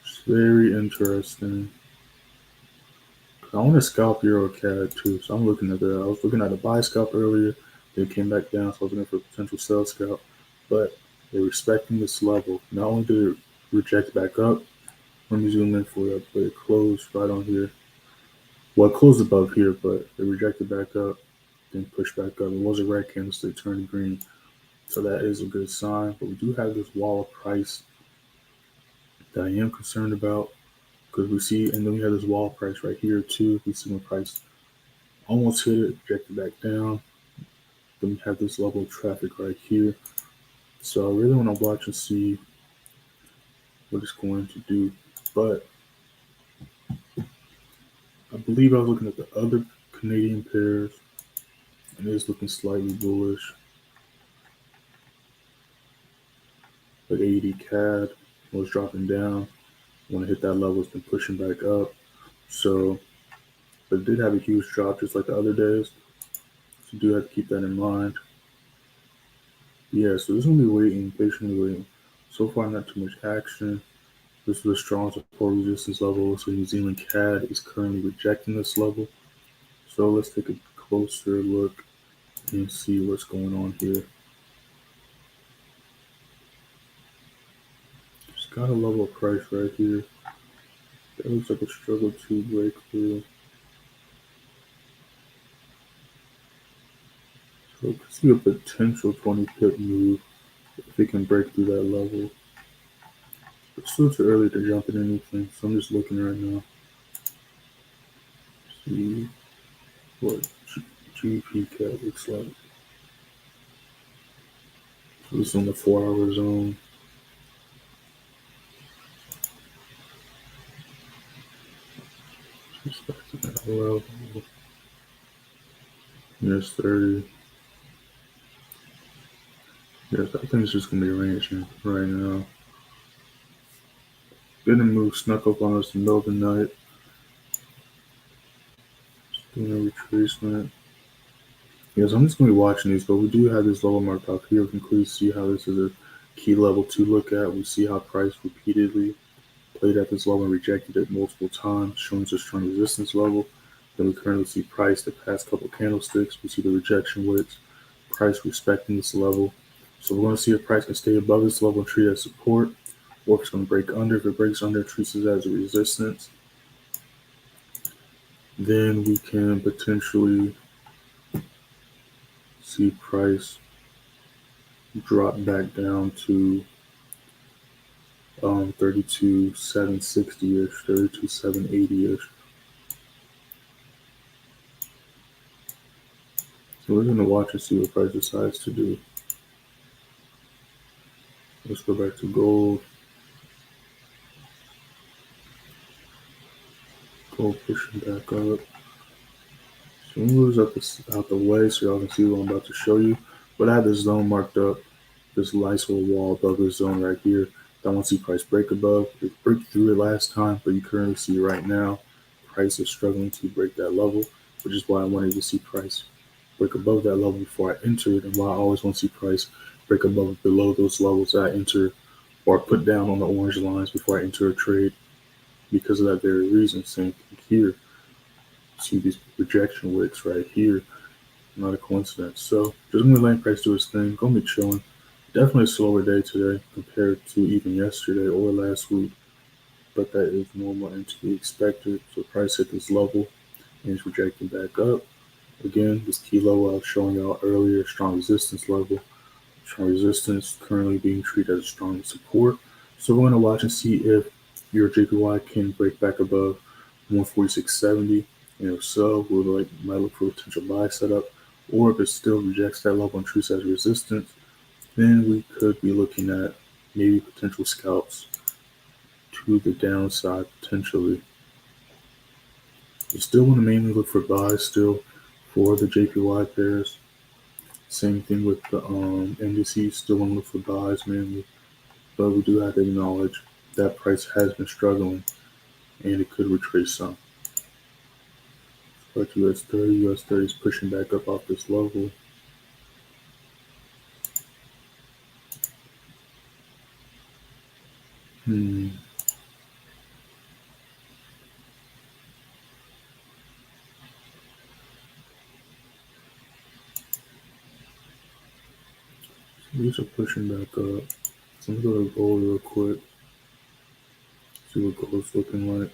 It's very interesting. I want to scalp EuroCAD too, so I'm looking at that. I was looking at a buy scalp earlier. They came back down, so I was looking for a potential sell scalp. But they're respecting this level. Not only did it reject back up, Let me zoom in for that, but it closed right on here. Well, it closed above here, but it rejected back up, then pushed back up. It was a red candlestick, turned green. So that is a good sign. But we do have this wall of price that I am concerned about, because we see, and then we have this wall price right here too. We see when price almost hit it, rejected back down. Then we have this level of traffic right here. So I really want to watch and see what it's going to do. But I believe I was looking at the other Canadian pairs, and it is looking slightly bullish. But AUD CAD was dropping down. When it hit that level, it's been pushing back up. So, but it did have a huge drop just like the other days. So you do have to keep that in mind. Yeah, so this is going to be waiting, patiently waiting. So far, not too much action. This is a strong support resistance level. So New Zealand CAD is currently rejecting this level. So let's take a closer look and see what's going on here. It's got a level of price right here. That looks like a struggle to break through. So we could see a potential 20 pip move if it can break through that level. It's still too early to jump in anything, so I'm just looking right now. See what GBPJPY looks like. So this is on the 4-hour zone. Just back to that level. US30. Yes, I think it's just gonna be ranging right now. Didn't move, snuck up on us in the middle of the night. Just doing a retracement. Yes, I'm just gonna be watching these, but we do have this level marked off here. We can clearly see how this is a key level to look at. We see how price repeatedly played at this level and rejected it multiple times, showing us a strong resistance level. Then we currently see price the past couple candlesticks. We see the rejection wicks, price respecting this level. So we're going to see if price can stay above this level and treat it as support, or if it's going to break under. If it breaks under, it treats it as a resistance. Then we can potentially see price drop back down to 32,760-ish, 32,780-ish. So we're going to watch and see what price decides to do. Let's go back to gold. Gold pushing back up. So we move out the way so y'all can see what I'm about to show you. But I have this zone marked up, this nice little wall above this zone right here. I want to see price break above. It broke through it last time, but you currently see right now price is struggling to break that level, which is why I wanted to see price break above that level before I entered, and why I always want to see price break above and below those levels that I enter or put down on the orange lines before I enter a trade, because of that very reason. Same thing here. See these rejection wicks right here. Not a coincidence. So just gonna let price do its thing. Gonna be chilling. Definitely a slower day today compared to even yesterday or last week, but that is normal and to be expected. So price hit this level and it's rejecting back up. Again, this key level I was showing y'all earlier, strong resistance level. Strong resistance currently being treated as strong support. So we're going to watch and see if your JPY can break back above 146.70. And if so, we might look for a potential buy setup. Or if it still rejects that level and treats as resistance, then we could be looking at maybe potential scalps to the downside potentially. You still want to mainly look for buys still for the JPY pairs. Same thing with the indices, still want to look for buys mainly. But we do have to acknowledge that price has been struggling and it could retrace some. But US30 is pushing back up off this level. So these are pushing back up. So let me go to gold real quick. See what gold's looking like.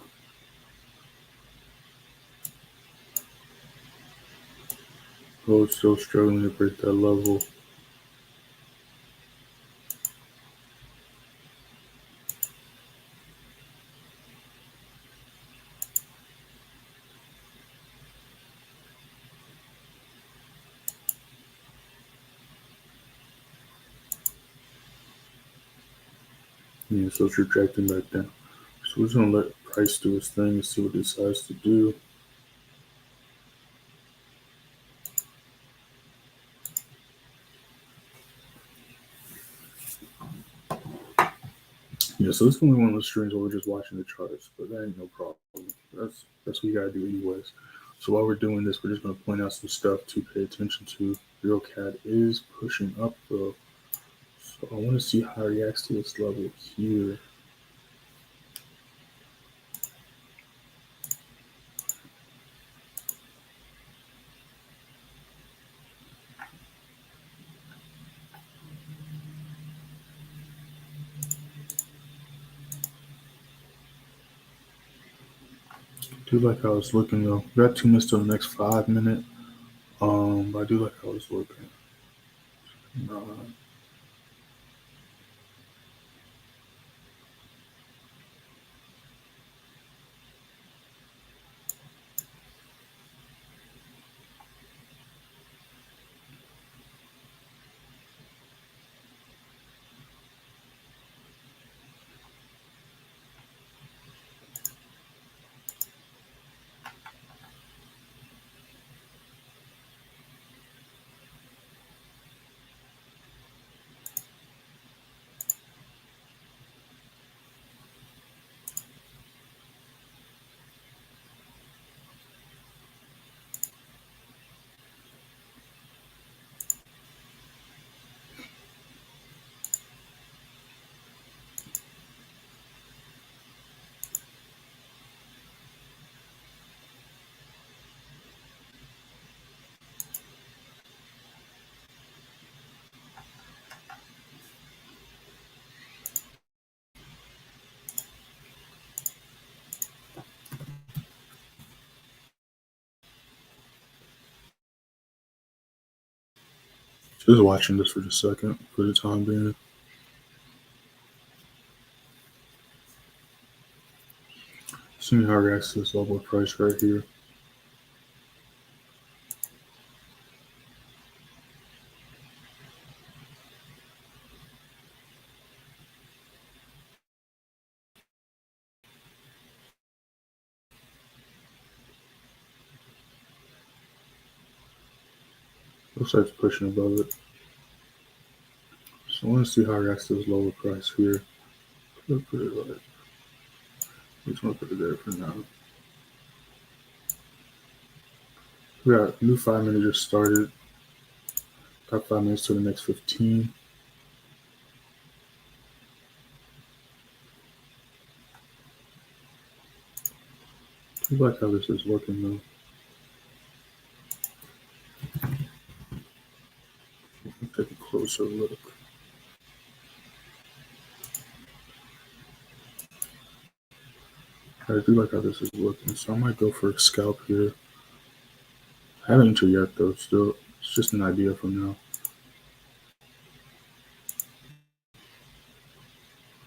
Gold's still struggling to break that level. Yeah, so it's retracting back down. So we're just gonna let price do its thing and see what it decides to do. Yeah, so this is only one of those streams where we're just watching the charts, but that ain't no problem. That's what you gotta do anyways. So while we're doing this, we're just gonna point out some stuff to pay attention to. EuroCAD is pushing up though. So I want to see how it reacts to this level here. Do like how it's looking though. We got 2 minutes till the next 5 minute. But I do like how it's looking. Just watching this for a second for the time being. Seeing how it reacts to this level of price right here. Looks like it's pushing above it. So I want to see how it reacts to this lower price here. Put it right. I'm just gonna put it there for now. We got a new 5 minute just started. Got 5 minutes to the next 15. I like how this is looking though. Take a closer look. I do like how this is looking, so I might go for a scalp here. I haven't entered yet though, still, it's just an idea for now.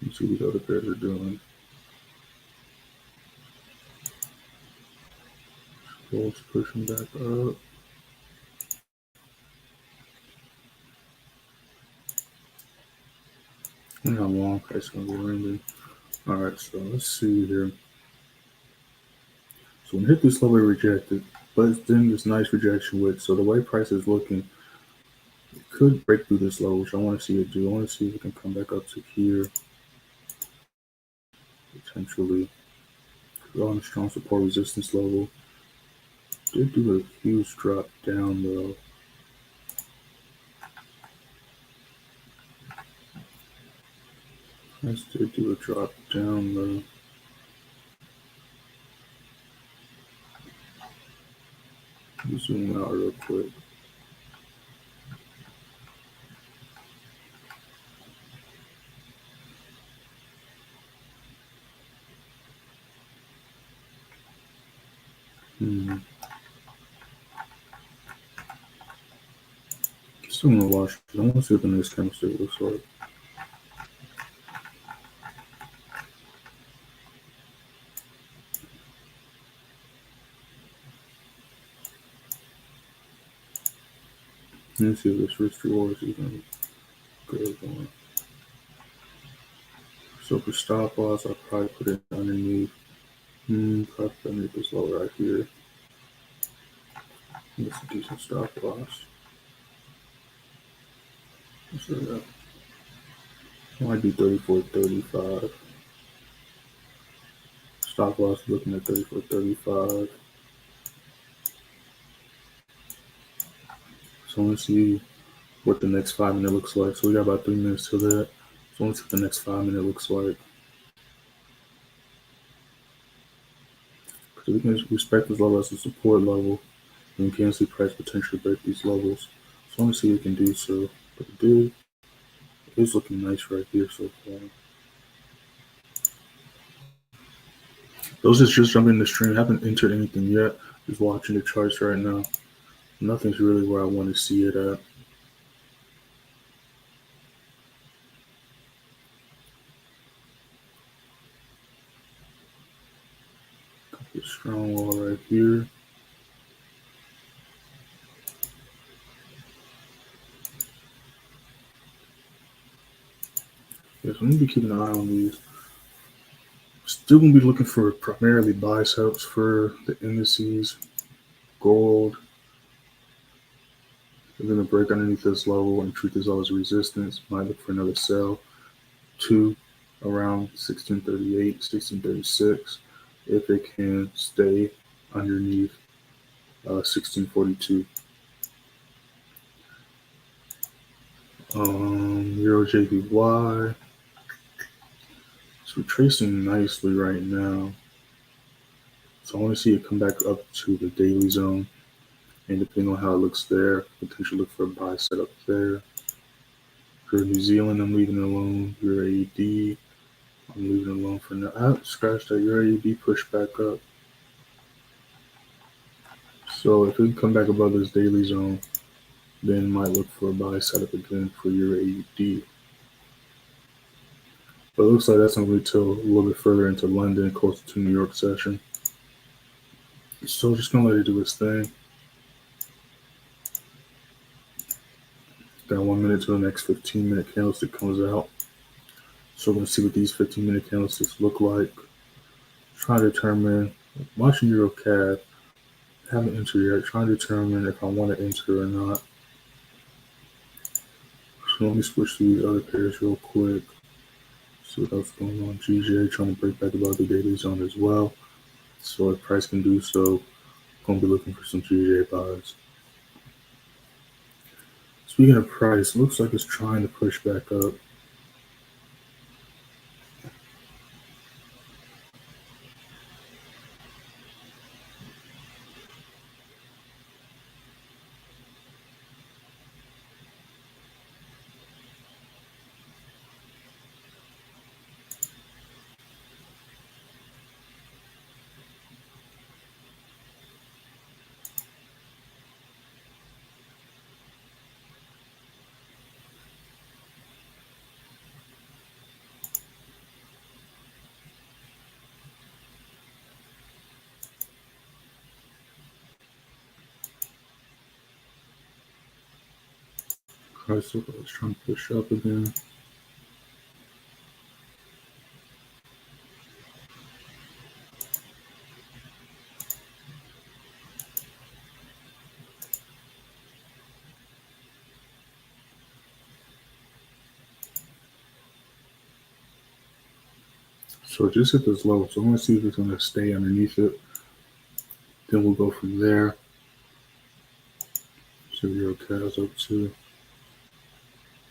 Let's see what these other pairs are doing. Gold's pushing back up. I wonder how long price gonna be ranging. Alright, so let's see here. So when it hit this level, we rejected, but it's then this nice rejection width. So the way price is looking, it could break through this level, which I want to see it do. I want to see if it can come back up to here. Potentially. We're on a strong support resistance level. Did do a huge drop down though. Let's do a drop down though. Zoom out real quick. Still gonna watch it. I want to see what the next candlestick looks like. Let me see if this Withdrawls is gonna go on. So for stop loss, I'll probably put it underneath. Probably put underneath this low right here. That's a decent stop loss. So that might be 34.35. Stop loss looking at 34.35. So let's see what the next 5 minute looks like. So we got about 3 minutes till that. So let's see what the next 5 minute looks like. So we can respect this level as a support level, and we can see price potentially break these levels. So let's see if we can do so. But it did. It's looking nice right here so far. Those that's just jumping in the stream, haven't entered anything yet. Just watching the charts right now. Nothing's really where I want to see it at. Got this strong wall right here. Yes, I'm gonna be keeping an eye on these. Still gonna be looking for primarily biceps for the indices. Gold. We're gonna break underneath this level and treat this all as resistance. Might look for another sell to around 1638, 1636 if it can stay underneath 1642. Euro JPY. So we're tracing nicely right now. So I want to see it come back up to the daily zone. And depending on how it looks there, potentially look for a buy setup there. For New Zealand, I'm leaving it alone. Euro AED, I'm leaving it alone for now. Scratch that. Euro AED push back up. So if it can come back above this daily zone, then might look for a buy setup again for Euro AED. But it looks like that's going to wait till a little bit further into London, closer to New York session. So just going to let it do its thing. Got 1 minute to the next 15-minute candlestick comes out. So we're going to see what these 15-minute candlesticks look like. Trying to determine, watching Euro CAD, haven't entered yet, trying to determine if I want to enter or not. So let me switch to these other pairs real quick. See what else going on. GJ trying to break back above the daily zone as well. So if price can do so, going to be looking for some GJ buys. Speaking of price, looks like it's trying to push back up. Price looks like it's trying to push up again. So just hit this level. So I'm going to see if it's going to stay underneath it. Then we'll go from there. See what Euro CAD is up to.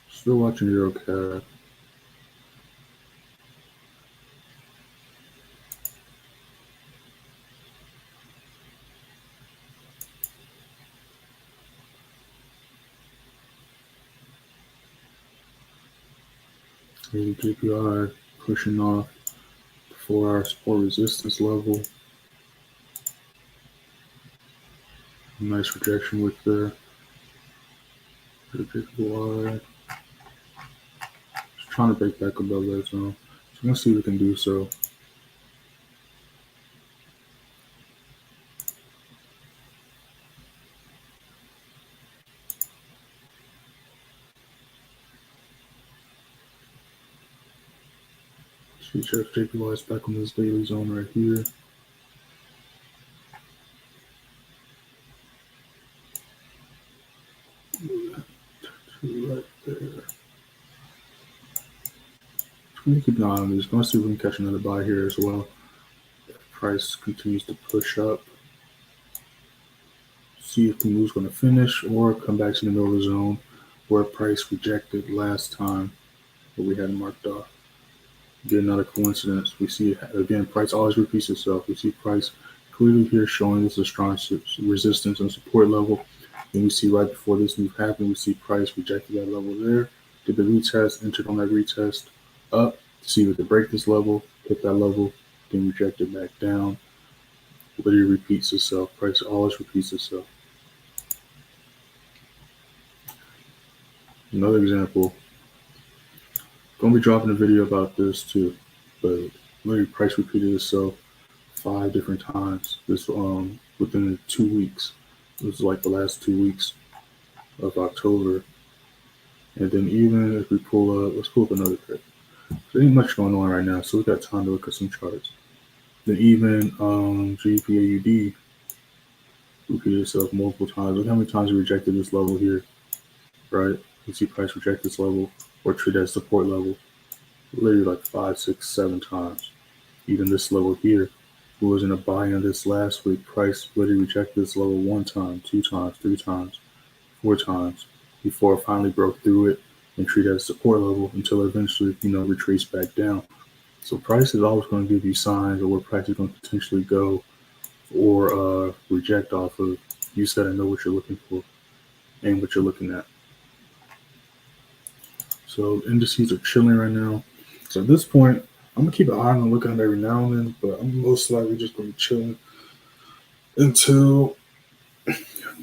Still watching Euro CAD. GBPJPY pushing off the 4-hour support resistance level. Nice rejection with there. GBPJPY. Just trying to break back above that zone. So let's see if we can do so. See if JPY is back on this daily zone right here. Right there. I'm gonna keep an eye on these. Gonna see if we can catch another buy here as well. If price continues to push up. See if the move's gonna finish or come back to the middle of the zone where price rejected last time, what we had marked off. Again, not a coincidence. We see again, price always repeats itself. We see price clearly here showing this is a strong resistance and support level. And we see right before this move happened, we see price rejected that level there. Did the retest, entered on that retest up to see if it could break this level, hit that level, then reject it back down. Literally repeats itself. Price always repeats itself. Another example. Gonna be dropping a video about this too, but literally price repeated itself 5 different times. This within 2 weeks. It was like the last 2 weeks of October. And then even if we pull up, let's pull up another credit. There ain't much going on right now, so we got time to look at some charts. Then even GBPAUD repeated itself multiple times. Look how many times we rejected this level here, right? You see price reject this level or treat it as support level. Literally like 5, 6, 7 times. Even this level here, who was in a buy on this last week, price literally rejected this level 1 time, 2 times, 3 times, 4 times before it finally broke through it and treated as support level until eventually, retrace back down. So price is always going to give you signs of where price is going to potentially go or reject off of. You just got to know what you're looking for and what you're looking at. So indices are chilling right now. So at this point, I'm going to keep an eye on and look at them every now and then, but I'm most likely just going to be chilling until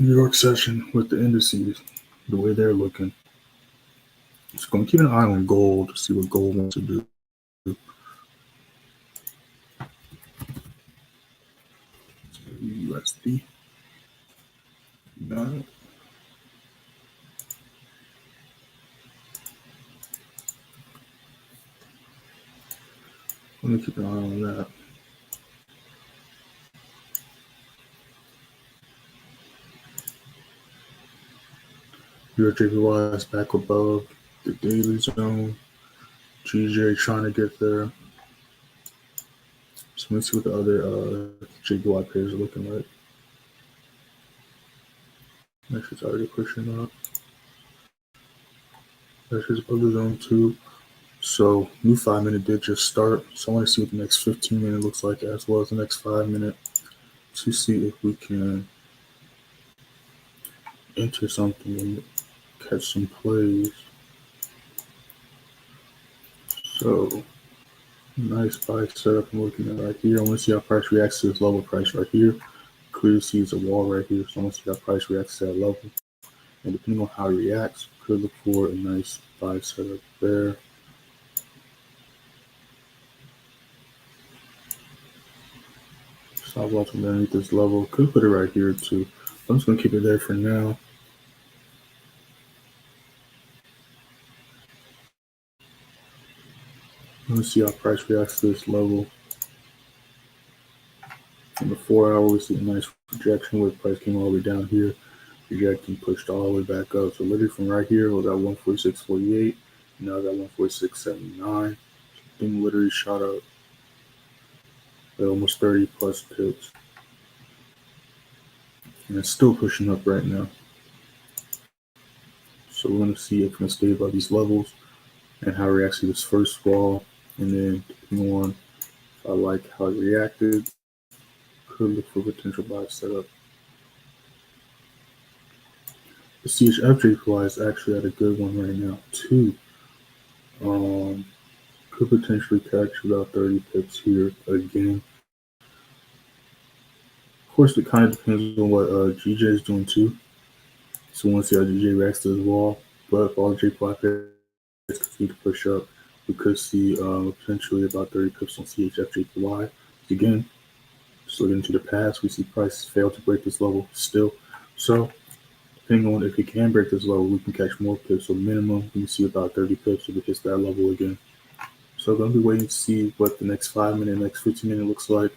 New York session with the indices, the way they're looking. Just going to keep an eye on gold to see what gold wants to do. USD. Got it. Let me keep an eye on that. JPY is back above the daily zone. GJ trying to get there. So let's see what the other JPY pairs are looking like. Next is already pushing up. That's just above the zone too. So new 5-minute did just start. So I want to see what the next 15-minute looks like as well as the next 5-minute to see if we can enter something and catch some plays. So nice buy setup I'm looking at right here. I want to see how price reacts to this level price right here. Clearly sees a wall right here. So I want to see how price reacts to that level. And depending on how it reacts, could look for a nice buy setup there. Stop loss underneath this level. Could put it right here too. I'm just going to keep it there for now. Let's see how price reacts to this level. In the 4 hour, we see a nice rejection where price came all the way down here. Rejecting, pushed all the way back up. So literally from right here, was at 146.48. Now I got 146.79. Thing literally shot up at almost 30 plus pips. And it's still pushing up right now. So we're going to see if it can stay above these levels and how it reacts to this first wall. And then depending on if I like how it reacted, could look for potential buy setup. The CHF JPY is actually at a good one right now too. Could potentially catch about 30 pips here again. course, it kind of depends on what GJ is doing too. So we'll see how GJ reacts to this wall. But if all JPY pairs continue to push up, we could see potentially about 30 pips on CHF Again, just looking into the past, we see prices fail to break this level still. So depending on if it can break this level, we can catch more pips. So minimum, we can see about 30 pips if it hits that level again. So I'm going to be waiting to see what the next 5 minute, next 15 minute looks like.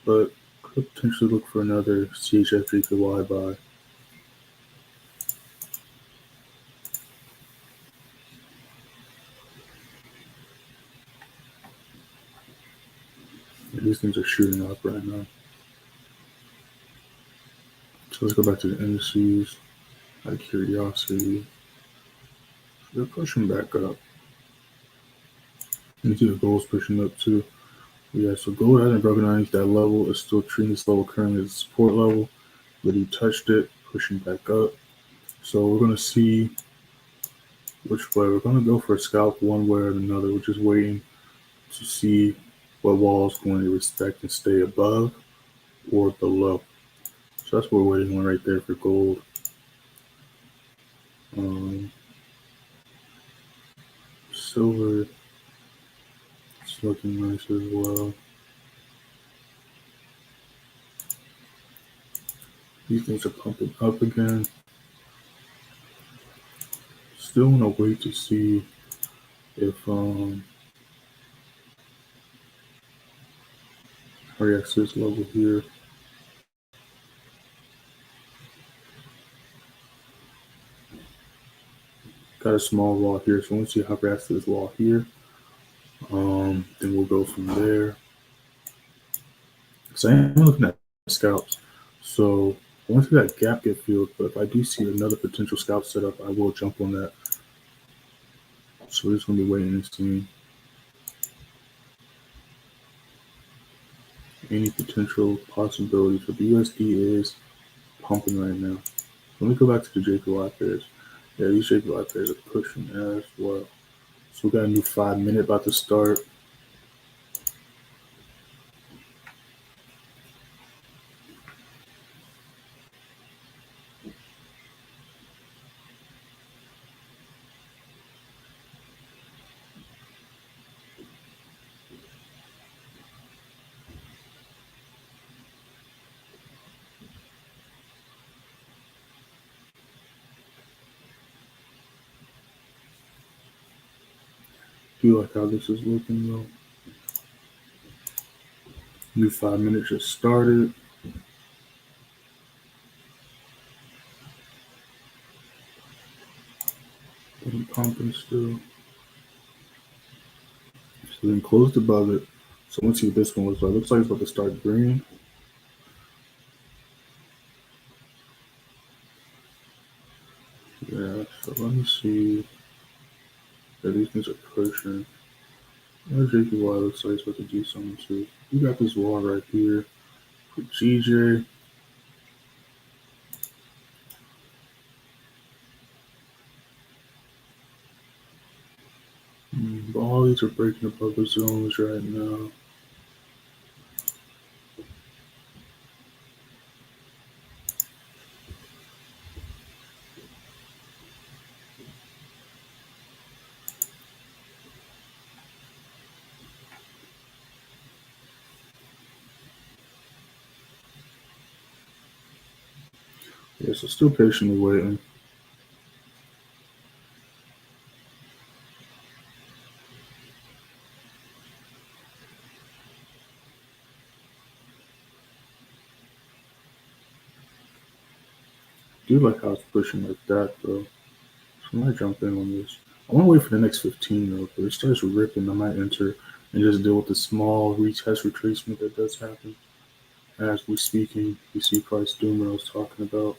But could potentially look for another CHF buy. These things are shooting up right now. So let's go back to the indices. Out of curiosity, they're pushing back up. You see the gold's pushing up too. Yeah, so gold hasn't broken underneath that level. It's still treating this level currently as a support level, but he touched it, pushing back up. So we're going to see which way. We're going to go for a scalp one way or another. We're just waiting to see what wall is going to respect and stay above or below. So that's what we're waiting on right there for gold. Silver, it's looking nice as well. These things are pumping up again. Still want to wait to see if reacts to this level here. Got a small wall here, so once you how reacts to this wall here, then we'll go from there. So I'm looking at scalps. So once that gap get filled, but if I do see another potential scalp setup, I will jump on that. So we're just gonna be waiting and seeing any potential possibilities. But the USD is pumping right now. Let me go back to the JPY pairs. Yeah, these JPY pairs are pushing as well. So we got a new 5 minute about to start. Do like how this is looking though. New 5 minutes just started. I'm pumping still. So then closed above it. So let's see what this one looks like. Looks like it's about to start green. Yeah, so let me see. Yeah, these things are pushing. JPY looks like it's about to do something too. We got this wall right here for GJ. But all these are breaking above the zones right now. Yeah, so still patiently waiting. Do like how it's pushing like that though. So I might jump in on this. I want to wait for the next 15 though. If it starts ripping, I might enter and just deal with the small retest retracement that does happen. As we're speaking, we see price doing what I was talking about.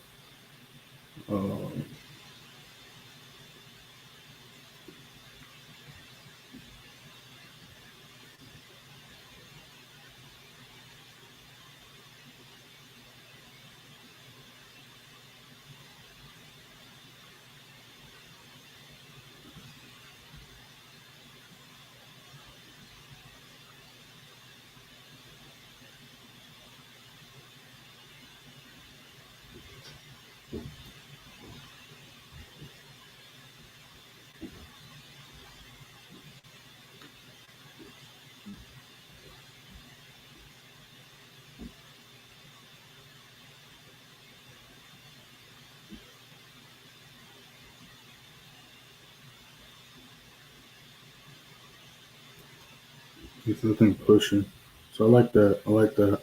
It's looking pushing. So I like that. I like that.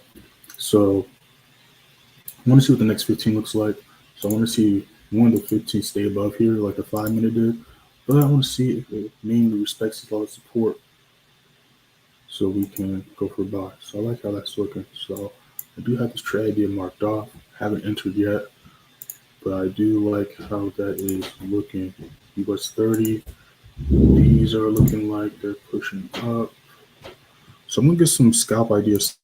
So I want to see what the next 15 looks like. So I want to see one of the 15 stay above here, like the 5 minute did. But I want to see if it mainly respects its level of support so we can go for a buy. So I like how that's looking. So I do have this trade idea marked off. Haven't entered yet, but I do like how that is looking. US30, these are looking like they're pushing up. So I'm gonna get some scalp ideas.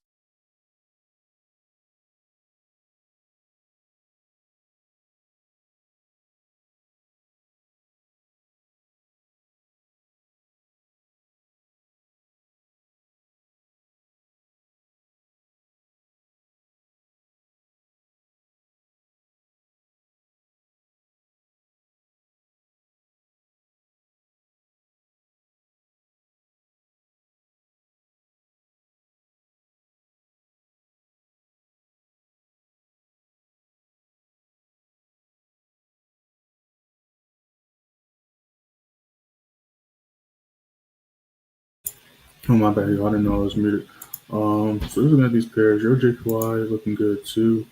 Oh my bad, y'all. I didn't know I was muted. So looking at these pairs, your JPY is looking good too.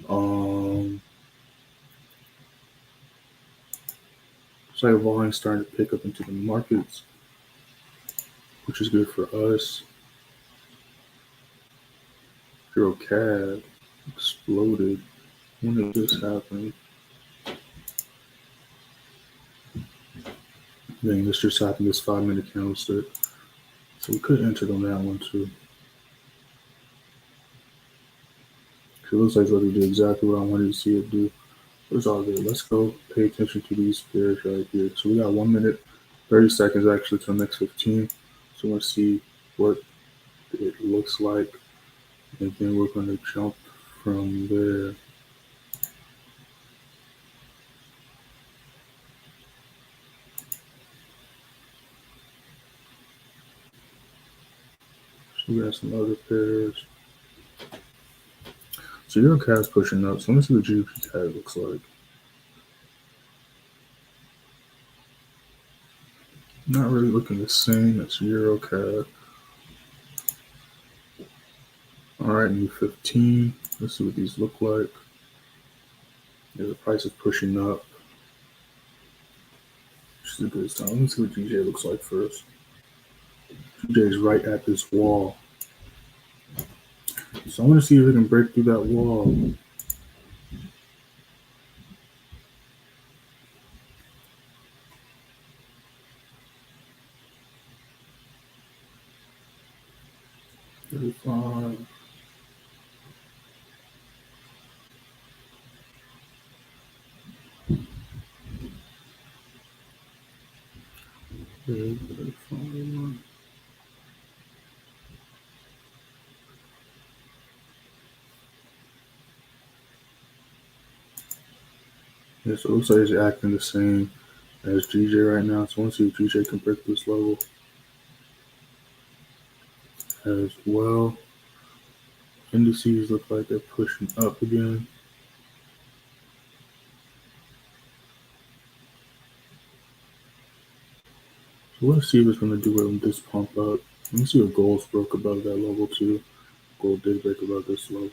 Looks like volume starting to pick up into the markets, which is good for us. Euro CAD exploded. When did this happen? Dang, this just happened. This 5 minute candlestick. So we could enter on that one too. It looks like it'll do exactly what I wanted to see it do. It's all good. Let's go pay attention to these pairs right here. So we got 1 minute, 30 seconds actually to the next 15. So let's see what it looks like. And then we're going to jump from there. So we got some other pairs. So Euro CAD's pushing up. So let me see what GBPJPY looks like. Not really looking the same as Euro CAD. All right, new 15. Let's see what these look like. Yeah, the price is pushing up. Which is a good sign. Let me see what GJ looks like first. GJ is right at this wall. So I want to see if we can break through that wall. $35. $35. Yeah, so it looks like it's acting the same as GJ right now. So I want to see if GJ can break this level as well. Indices look like they're pushing up again. So let's see if it's going to do it with this pump up. Let me see if gold's broke above that level too. Gold did break above this level.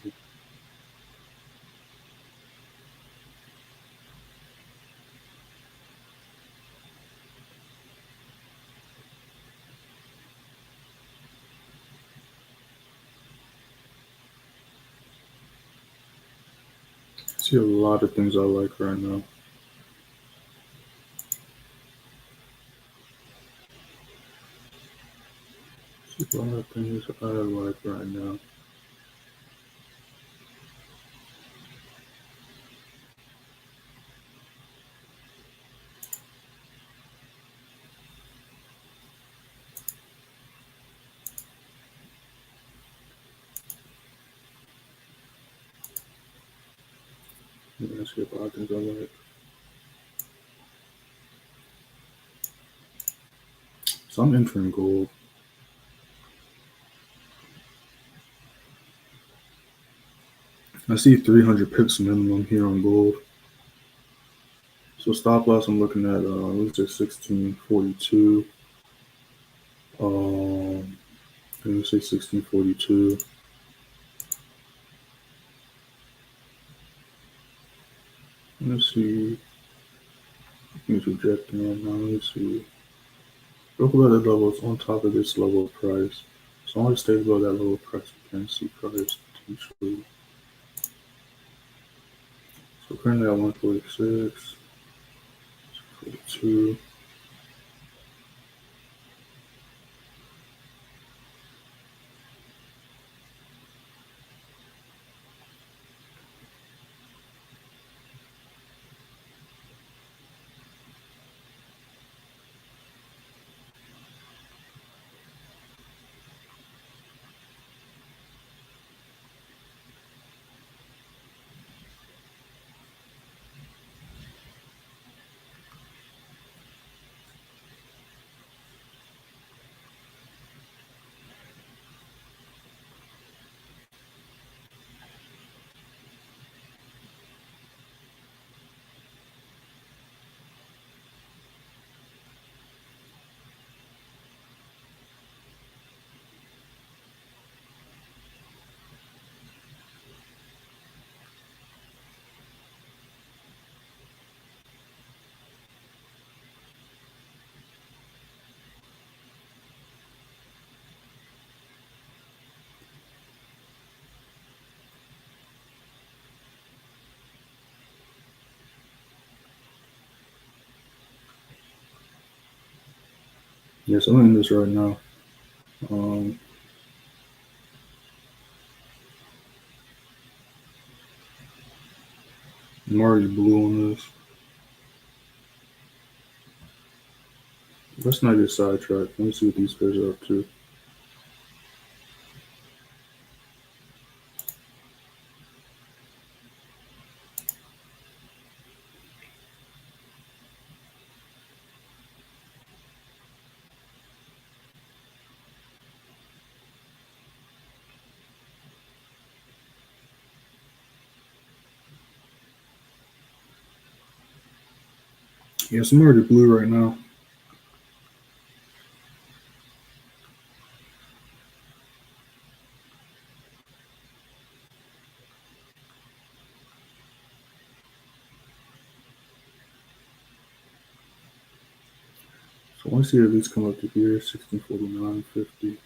I see a lot of things I like right now. I see a lot of things I like right now. Yeah, I see a lot of things I like. So I'm entering gold. I see 300 pips minimum here on gold. So stop loss, I'm looking at looks at 1642. Let me say 1642. Let's see. He's rejecting right now. Let's see. Broke above the levels on top of this level of price. As long as it stays below that level of price, we can see price potentially. So currently at 146, 42. Yes, I'm in this right now. I'm already blue on this. Let's not get sidetracked. Let me see what these guys are up to. Yes, I'm already blue right now. So I want to see if these come up to here, 1649.50.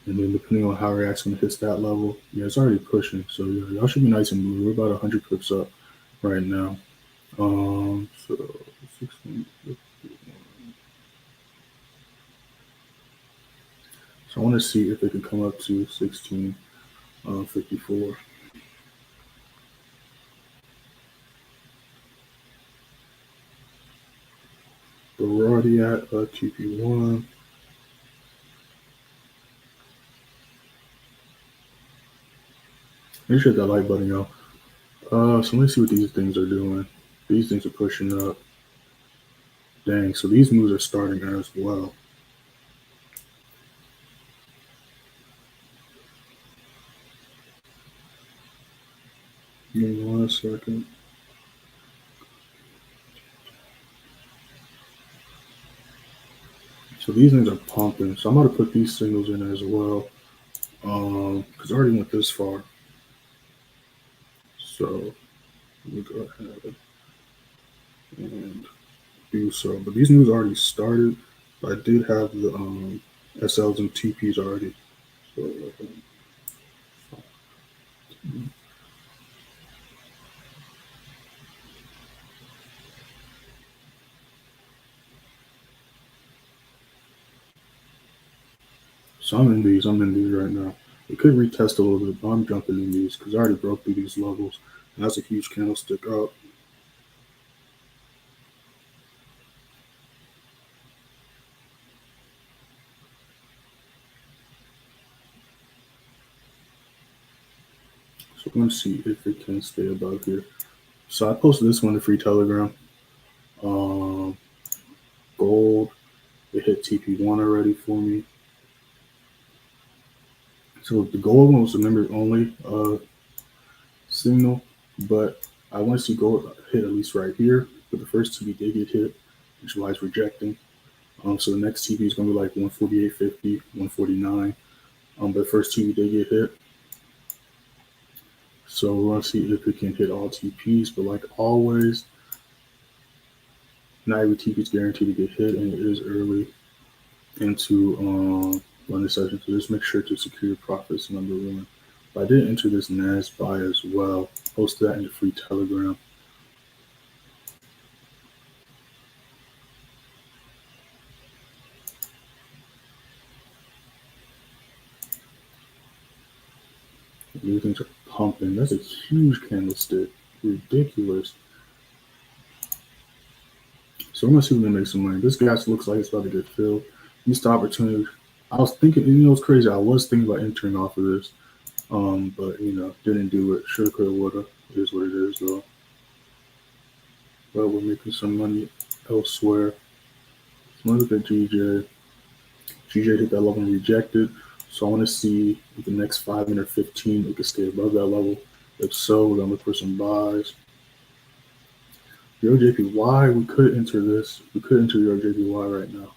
And then depending on how reacts when it hits that level, yeah, it's already pushing. So yeah, y'all should be nice and blue. We're about 100 pips up right now. So 1651. So I want to see if it can come up to 1654. But we're already at TP1. Make sure that like button, y'all. So let me see what these things are doing. These things are pushing up. Dang, so these moves are starting as well. Give me 1 second. So these things are pumping. So I'm going to put these signals in as well. Because I already went this far. So let me go ahead and do so. But these moves already started. I did have the SLs and TPs already. So I'm in these right now. It could retest a little bit, but I'm jumping in these because I already broke through these levels. And that's a huge candlestick up. So I'm going to see if it can stay above here. So I posted this one to free Telegram. Gold, it hit TP1 already for me. So the gold one was a members only signal, but I want to see gold hit at least right here. But the first TP did get hit, which is why it's rejecting. So the next TP is going to be like 148.50, 149. But the first TP did get hit. So we're going to see if it can hit all TPs. But like always, not every TP is guaranteed to get hit, and it is early into London session. So just make sure to secure your profits, number one. But I did enter this NAS buy as well. Post that in the free Telegram. These things are pumping. That's a huge candlestick. Ridiculous. So I'm gonna see if we can make some money. This gas looks like it's about to get filled. Missed the opportunity. I was thinking, you know, it's crazy. I was thinking about entering off of this, but you know, didn't do it. Shoulda, coulda, woulda. It is what it is, though. But we're making some money elsewhere. So look at GJ. GJ hit that level and rejected. So I want to see if the next 5 minute 15 we can stay above that level. If so, we're gonna look for some buys. JPY, we could enter this. We could enter JPY right now,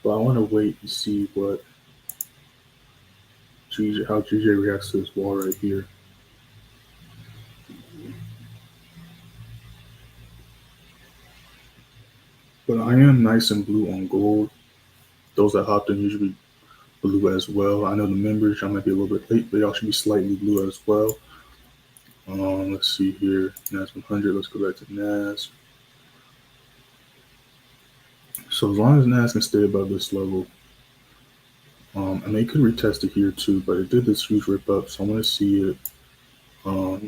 but I want to wait and see what how GJ reacts to this wall right here. But I am nice and blue on gold. Those that hopped in usually blue as well. I know the members, I might be a little bit late, but y'all should be slightly blue as well. Let's see here, NAS100. Let's go back to NAS. So as long as NAS can stay above this level, and they could retest it here too, but it did this huge rip up, so I want to see it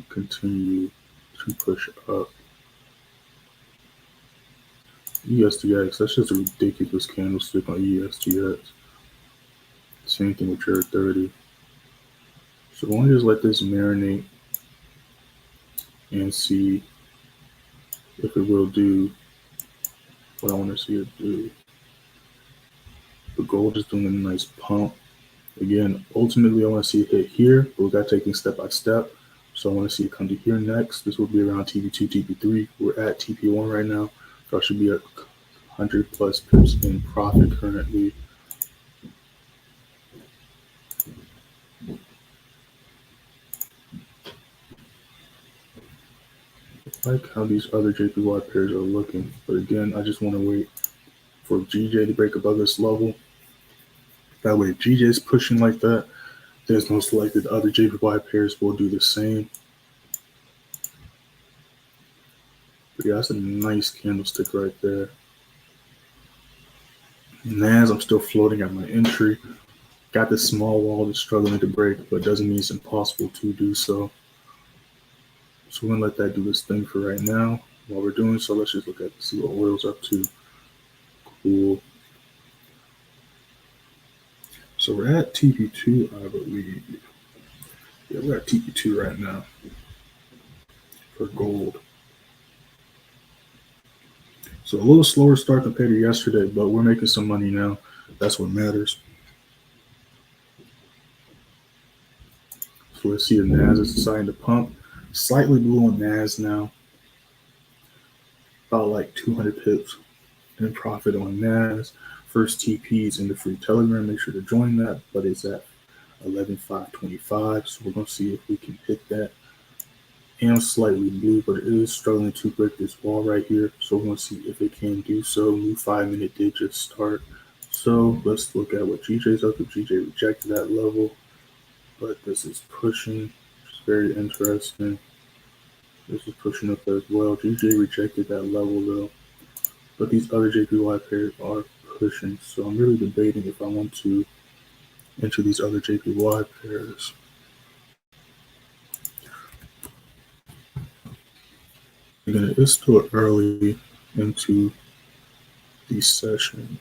continue to push up. ESTX, that's just a ridiculous candlestick on ESTX. Same thing with US30. So I want to just let this marinate and see if it will do what I want to see it do. The gold is doing a nice pump. Again, ultimately I want to see it hit here, but we got taking step by step. So I want to see it come to here next. This will be around TP2, TP3. We're at TP1 right now. So I should be at 100 plus pips in profit currently. I like how these other JPY pairs are looking. But again, I just want to wait for GJ to break above this level. That way, if GJ is pushing like that, there's most likely the other JPY pairs will do the same. But yeah, that's a nice candlestick right there. NAS, I'm still floating at my entry. Got this small wall that's struggling to break, but doesn't mean it's impossible to do so. So we're gonna let that do this thing for right now. While we're doing so, let's just look at see what oil's up to. Cool. So we're at TP2, I believe. Yeah, we're at TP2 right now for gold. So a little slower start compared to yesterday, but we're making some money now. That's what matters. So let's see if NAS is deciding to pump. Slightly blue on NAS now. About like 200 pips in profit on NAS. First TPs in the free Telegram. Make sure to join that, but it's at 11,525. So we're going to see if we can hit that. And slightly blue, but it is struggling to break this wall right here. So we're going to see if it can do so. New 5 minute did just start. So let's look at what GJ's up to. GJ rejected that level, but this is pushing, which is very interesting. This is pushing up as well. GJ rejected that level though, but these other JPY pairs are pushing. So I'm really debating if I want to enter these other JPY pairs. Again, it's still early into the session.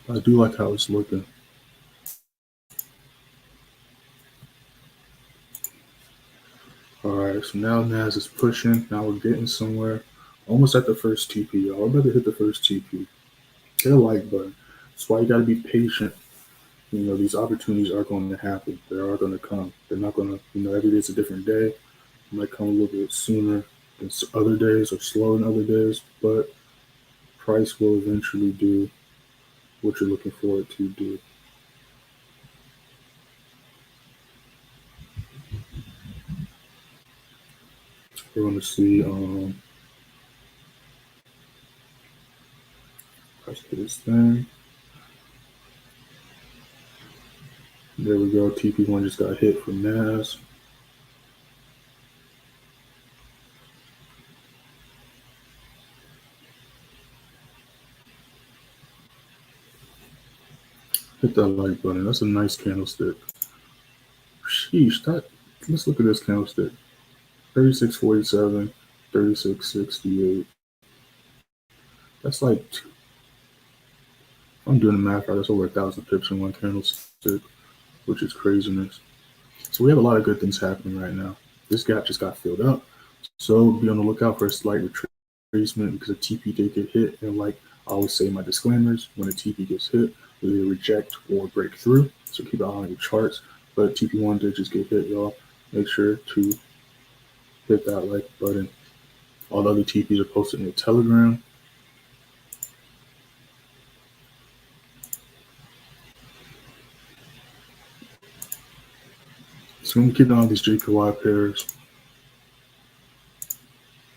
I do like how it's looking. All right, so now NAS is pushing. Now we're getting somewhere. Almost at the first TP, y'all. I'm about to hit the first TP. Hit a like button. That's why you got to be patient. You know, these opportunities are going to happen. They are going to come. They're not going to, every day's a different day. It might come a little bit sooner than other days or slower than other days, but price will eventually do what you're looking for it to do. We're going to see price hit this thing. There we go. TP1 just got hit from NAS. Hit that like button. That's a nice candlestick. Sheesh, let's look at this candlestick. 36.47, 36.68. That's like, I'm doing the math right, that's over 1,000 pips in one candlestick, which is craziness. So we have a lot of good things happening right now. This gap just got filled up. So be on the lookout for a slight retracement because a TP did get hit. And like I always say in my disclaimers, when a TP gets hit, we either reject or break through. So keep an eye on your charts. But TP1 did just get hit, y'all. Make sure to hit that like button. All the other TPs are posted in the Telegram. So I'm keeping on these JPY pairs.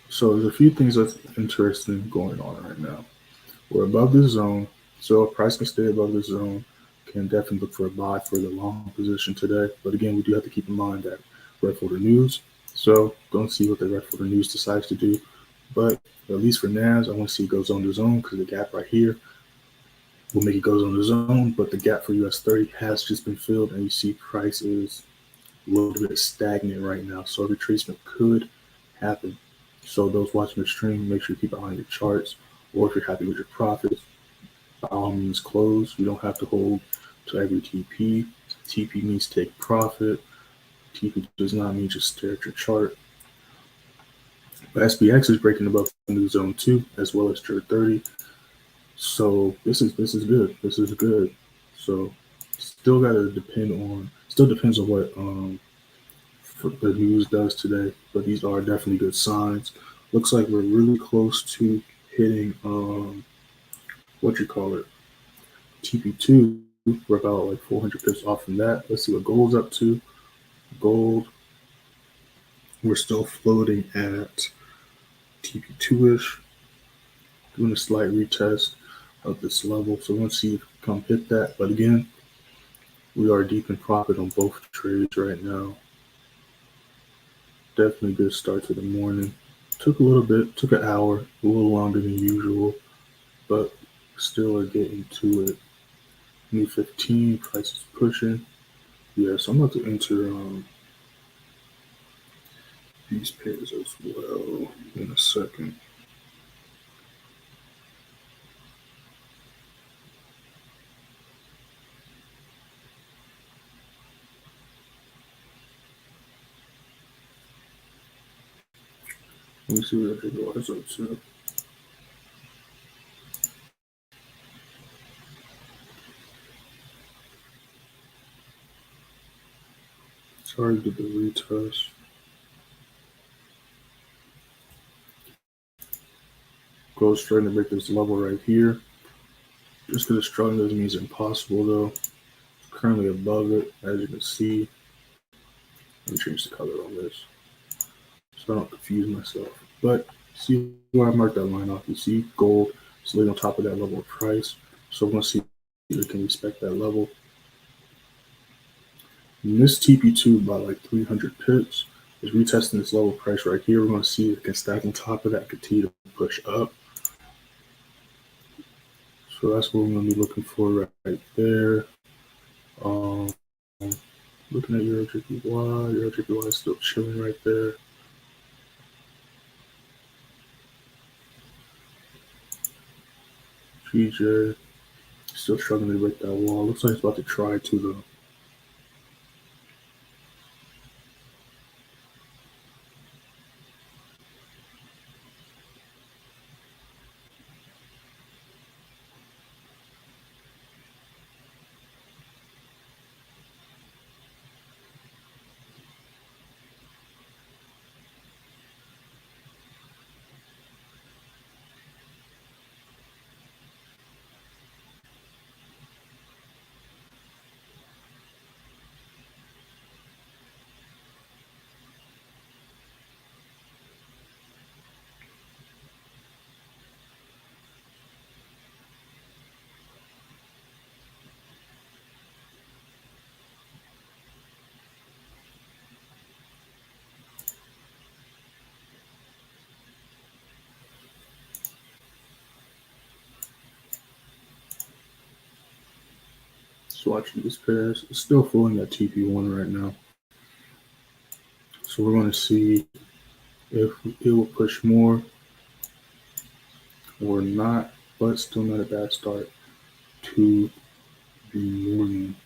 So there's a few things that's interesting going on right now. We're above this zone, so if price can stay above this zone, can definitely look for a buy for the long position today. But again, we do have to keep in mind that red folder news. So don't see what the red folder news decides to do. But at least for NAS, I want to see it goes on the zone because the gap right here will make it goes on the zone. But the gap for US30 has just been filled, and you see price is a little bit stagnant right now. So a retracement could happen. So those watching the stream, make sure you keep an eye on your charts, or if you're happy with your profits, by all means close. You don't have to hold to every TP. TP means take profit. TP does not mean just stare at your chart. But SPX is breaking above the new zone 2 as well as GBPJPY. So this is good. This is good. So still depends on what the news does today, but these are definitely good signs. Looks like we're really close to hitting TP2. We're about like 400 pips off from that. Let's see what gold's up to. Gold, we're still floating at TP2-ish, doing a slight retest of this level. So we're going to see if we come hit that. But again, we are deep in profit on both trades right now. Definitely good start to the morning. Took an hour, a little longer than usual, but still are getting to it. New 15, price is pushing. Yeah, so I'm about to enter these pairs as well in a second. Let me see what everybody is up to. Sorry to the retest. Goes trying to break this level right here. Just because it's strong doesn't mean it's impossible though. Currently above it, as you can see. Let me change the color on this so I don't confuse myself. But see where I marked that line off. You see gold is laid on top of that level of price. So we're going to see if it can respect that level. And this TP2 by like 300 pips is retesting this level of price right here. We're going to see if it can stack on top of that, continue to push up. So that's what we're going to be looking for right there. Looking at EuroJPY is still chilling right there. GJ still struggling to break that wall. Looks like it's about to try to though. watching these pairs. It's still filling that TP1 right now. So we're going to see if it will push more or not, but still not a bad start to the morning.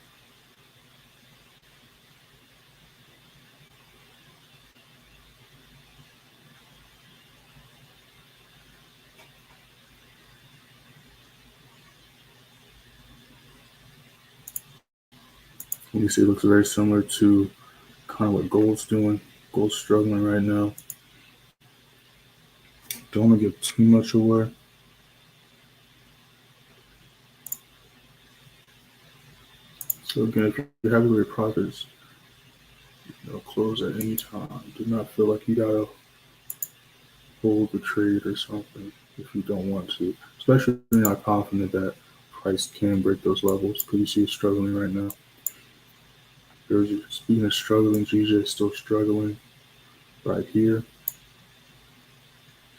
You see it looks very similar to kind of what gold's doing. Gold's struggling right now. Don't want to give too much away. So again, if you're having your profits, close at any time. Do not feel like you gotta hold the trade or something if you don't want to. Especially if you're not confident that price can break those levels, because you see it's struggling right now. Speaking of struggling, GJ is still struggling right here.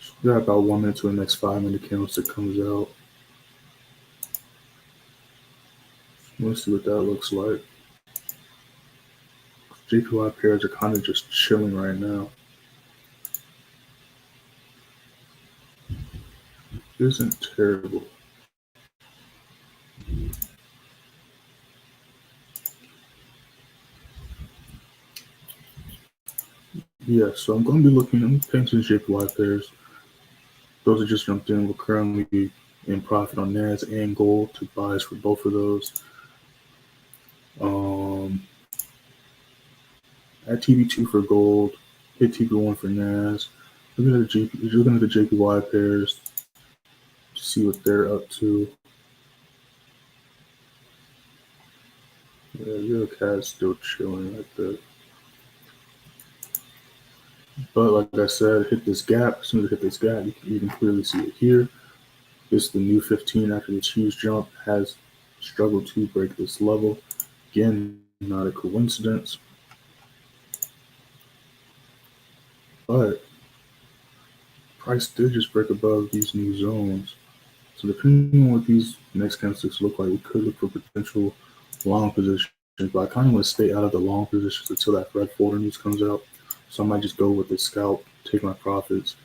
So we got about 1 minute to the next 5-minute candlestick comes out. Let's see what that looks like. JPY pairs are kind of just chilling right now. Isn't terrible. Yeah, so I'm going to be paying attention to JPY pairs. Those that just jumped in will currently be in profit on NAS and gold to buys for both of those. At TB2 for gold, hit TB1 for NAS. Looking at the JPY pairs to see what they're up to. Yeah, your cat's still chilling like that. But like I said, hit this gap. As soon as it hit this gap, you can clearly see it here. This is the new 15 after this huge jump, has struggled to break this level. Again, not a coincidence. But price did just break above these new zones. So depending on what these next candlesticks look like, we could look for potential long positions. But I kind of want to stay out of the long positions until that red folder news comes out. So I might just go with the scalp, take my profits,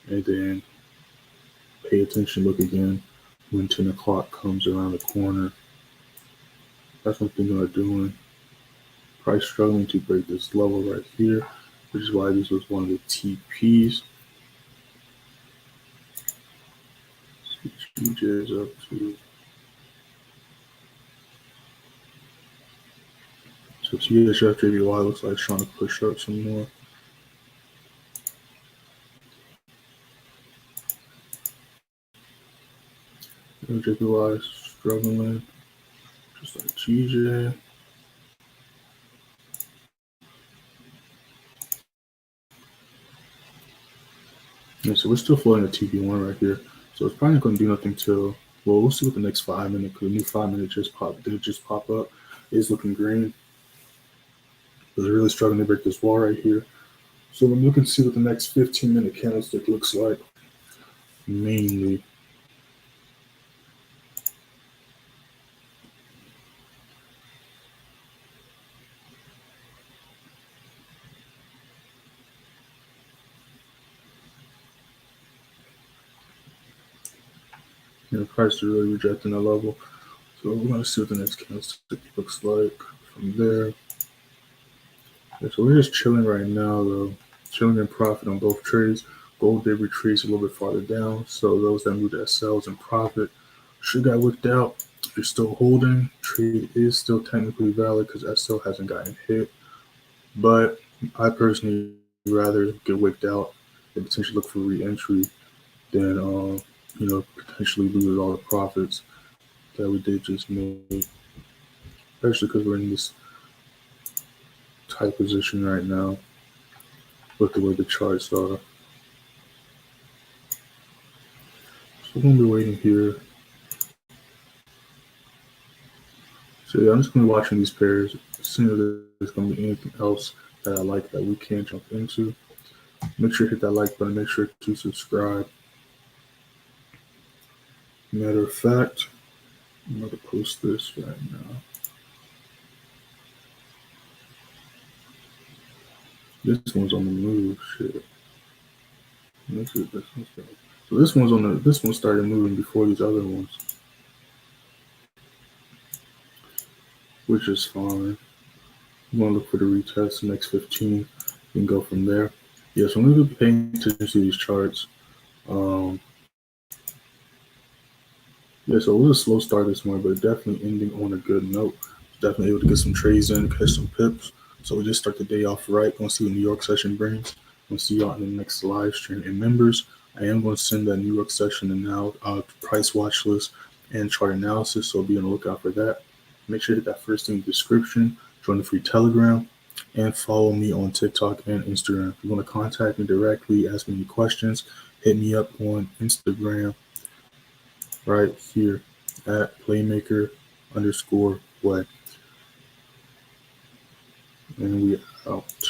and then pay attention, look again when 10 o'clock comes around the corner. That's what I'm thinking of doing. Price struggling to break this level right here, which is why this was one of the TPs. GJ is up to. So JPY looks like it's trying to push up some more. JPY is struggling, just like GJ. Yeah, so we're still floating the TP1 right here. So it's probably not going to do nothing till, well, we'll see what the next 5 minute, because the new 5 minute did just pop up. It's looking green. But they're really struggling to break this wall right here. So I'm looking to see what the next 15-minute candlestick looks like, mainly. The price is really rejecting the level. So we're going to see what the next candlestick looks like from there. Yeah, so we're just chilling right now, though. Chilling in profit on both trades. Gold did retreat a little bit farther down. So those that moved as sells in profit should got wicked out. If you're still holding, trade is still technically valid because SL hasn't gotten hit. But I personally rather get wicked out and potentially look for re-entry than potentially lose all the profits that we did just make, especially because we're in this tight position right now with the way the charts are. So we're going to be waiting here. So yeah, I'm just going to be watching these pairs. As soon as there's going to be anything else that I like that we can jump into, make sure to hit that like button. Make sure to subscribe. Matter of fact, I'm going to post this right now. This one's on the move. Shit. Let's see what this one's got. So this one's on the. This one started moving before these other ones, which is fine. I'm gonna look for the retest the next 15. You can go from there. Yeah, so I'm gonna be paying attention to these charts. Yeah, so it was a slow start this morning, but definitely ending on a good note. Definitely able to get some trades in, catch some pips. So we just start the day off right. Gonna see what New York session brings. Gonna see y'all in the next live stream. And members, I am going to send that New York session and now price watch list and chart analysis. So be on the lookout for that. Make sure to hit that first thing in the description. Join the free Telegram and follow me on TikTok and Instagram. If you want to contact me directly, ask me any questions, hit me up on Instagram right here at playmaker_way. And we out.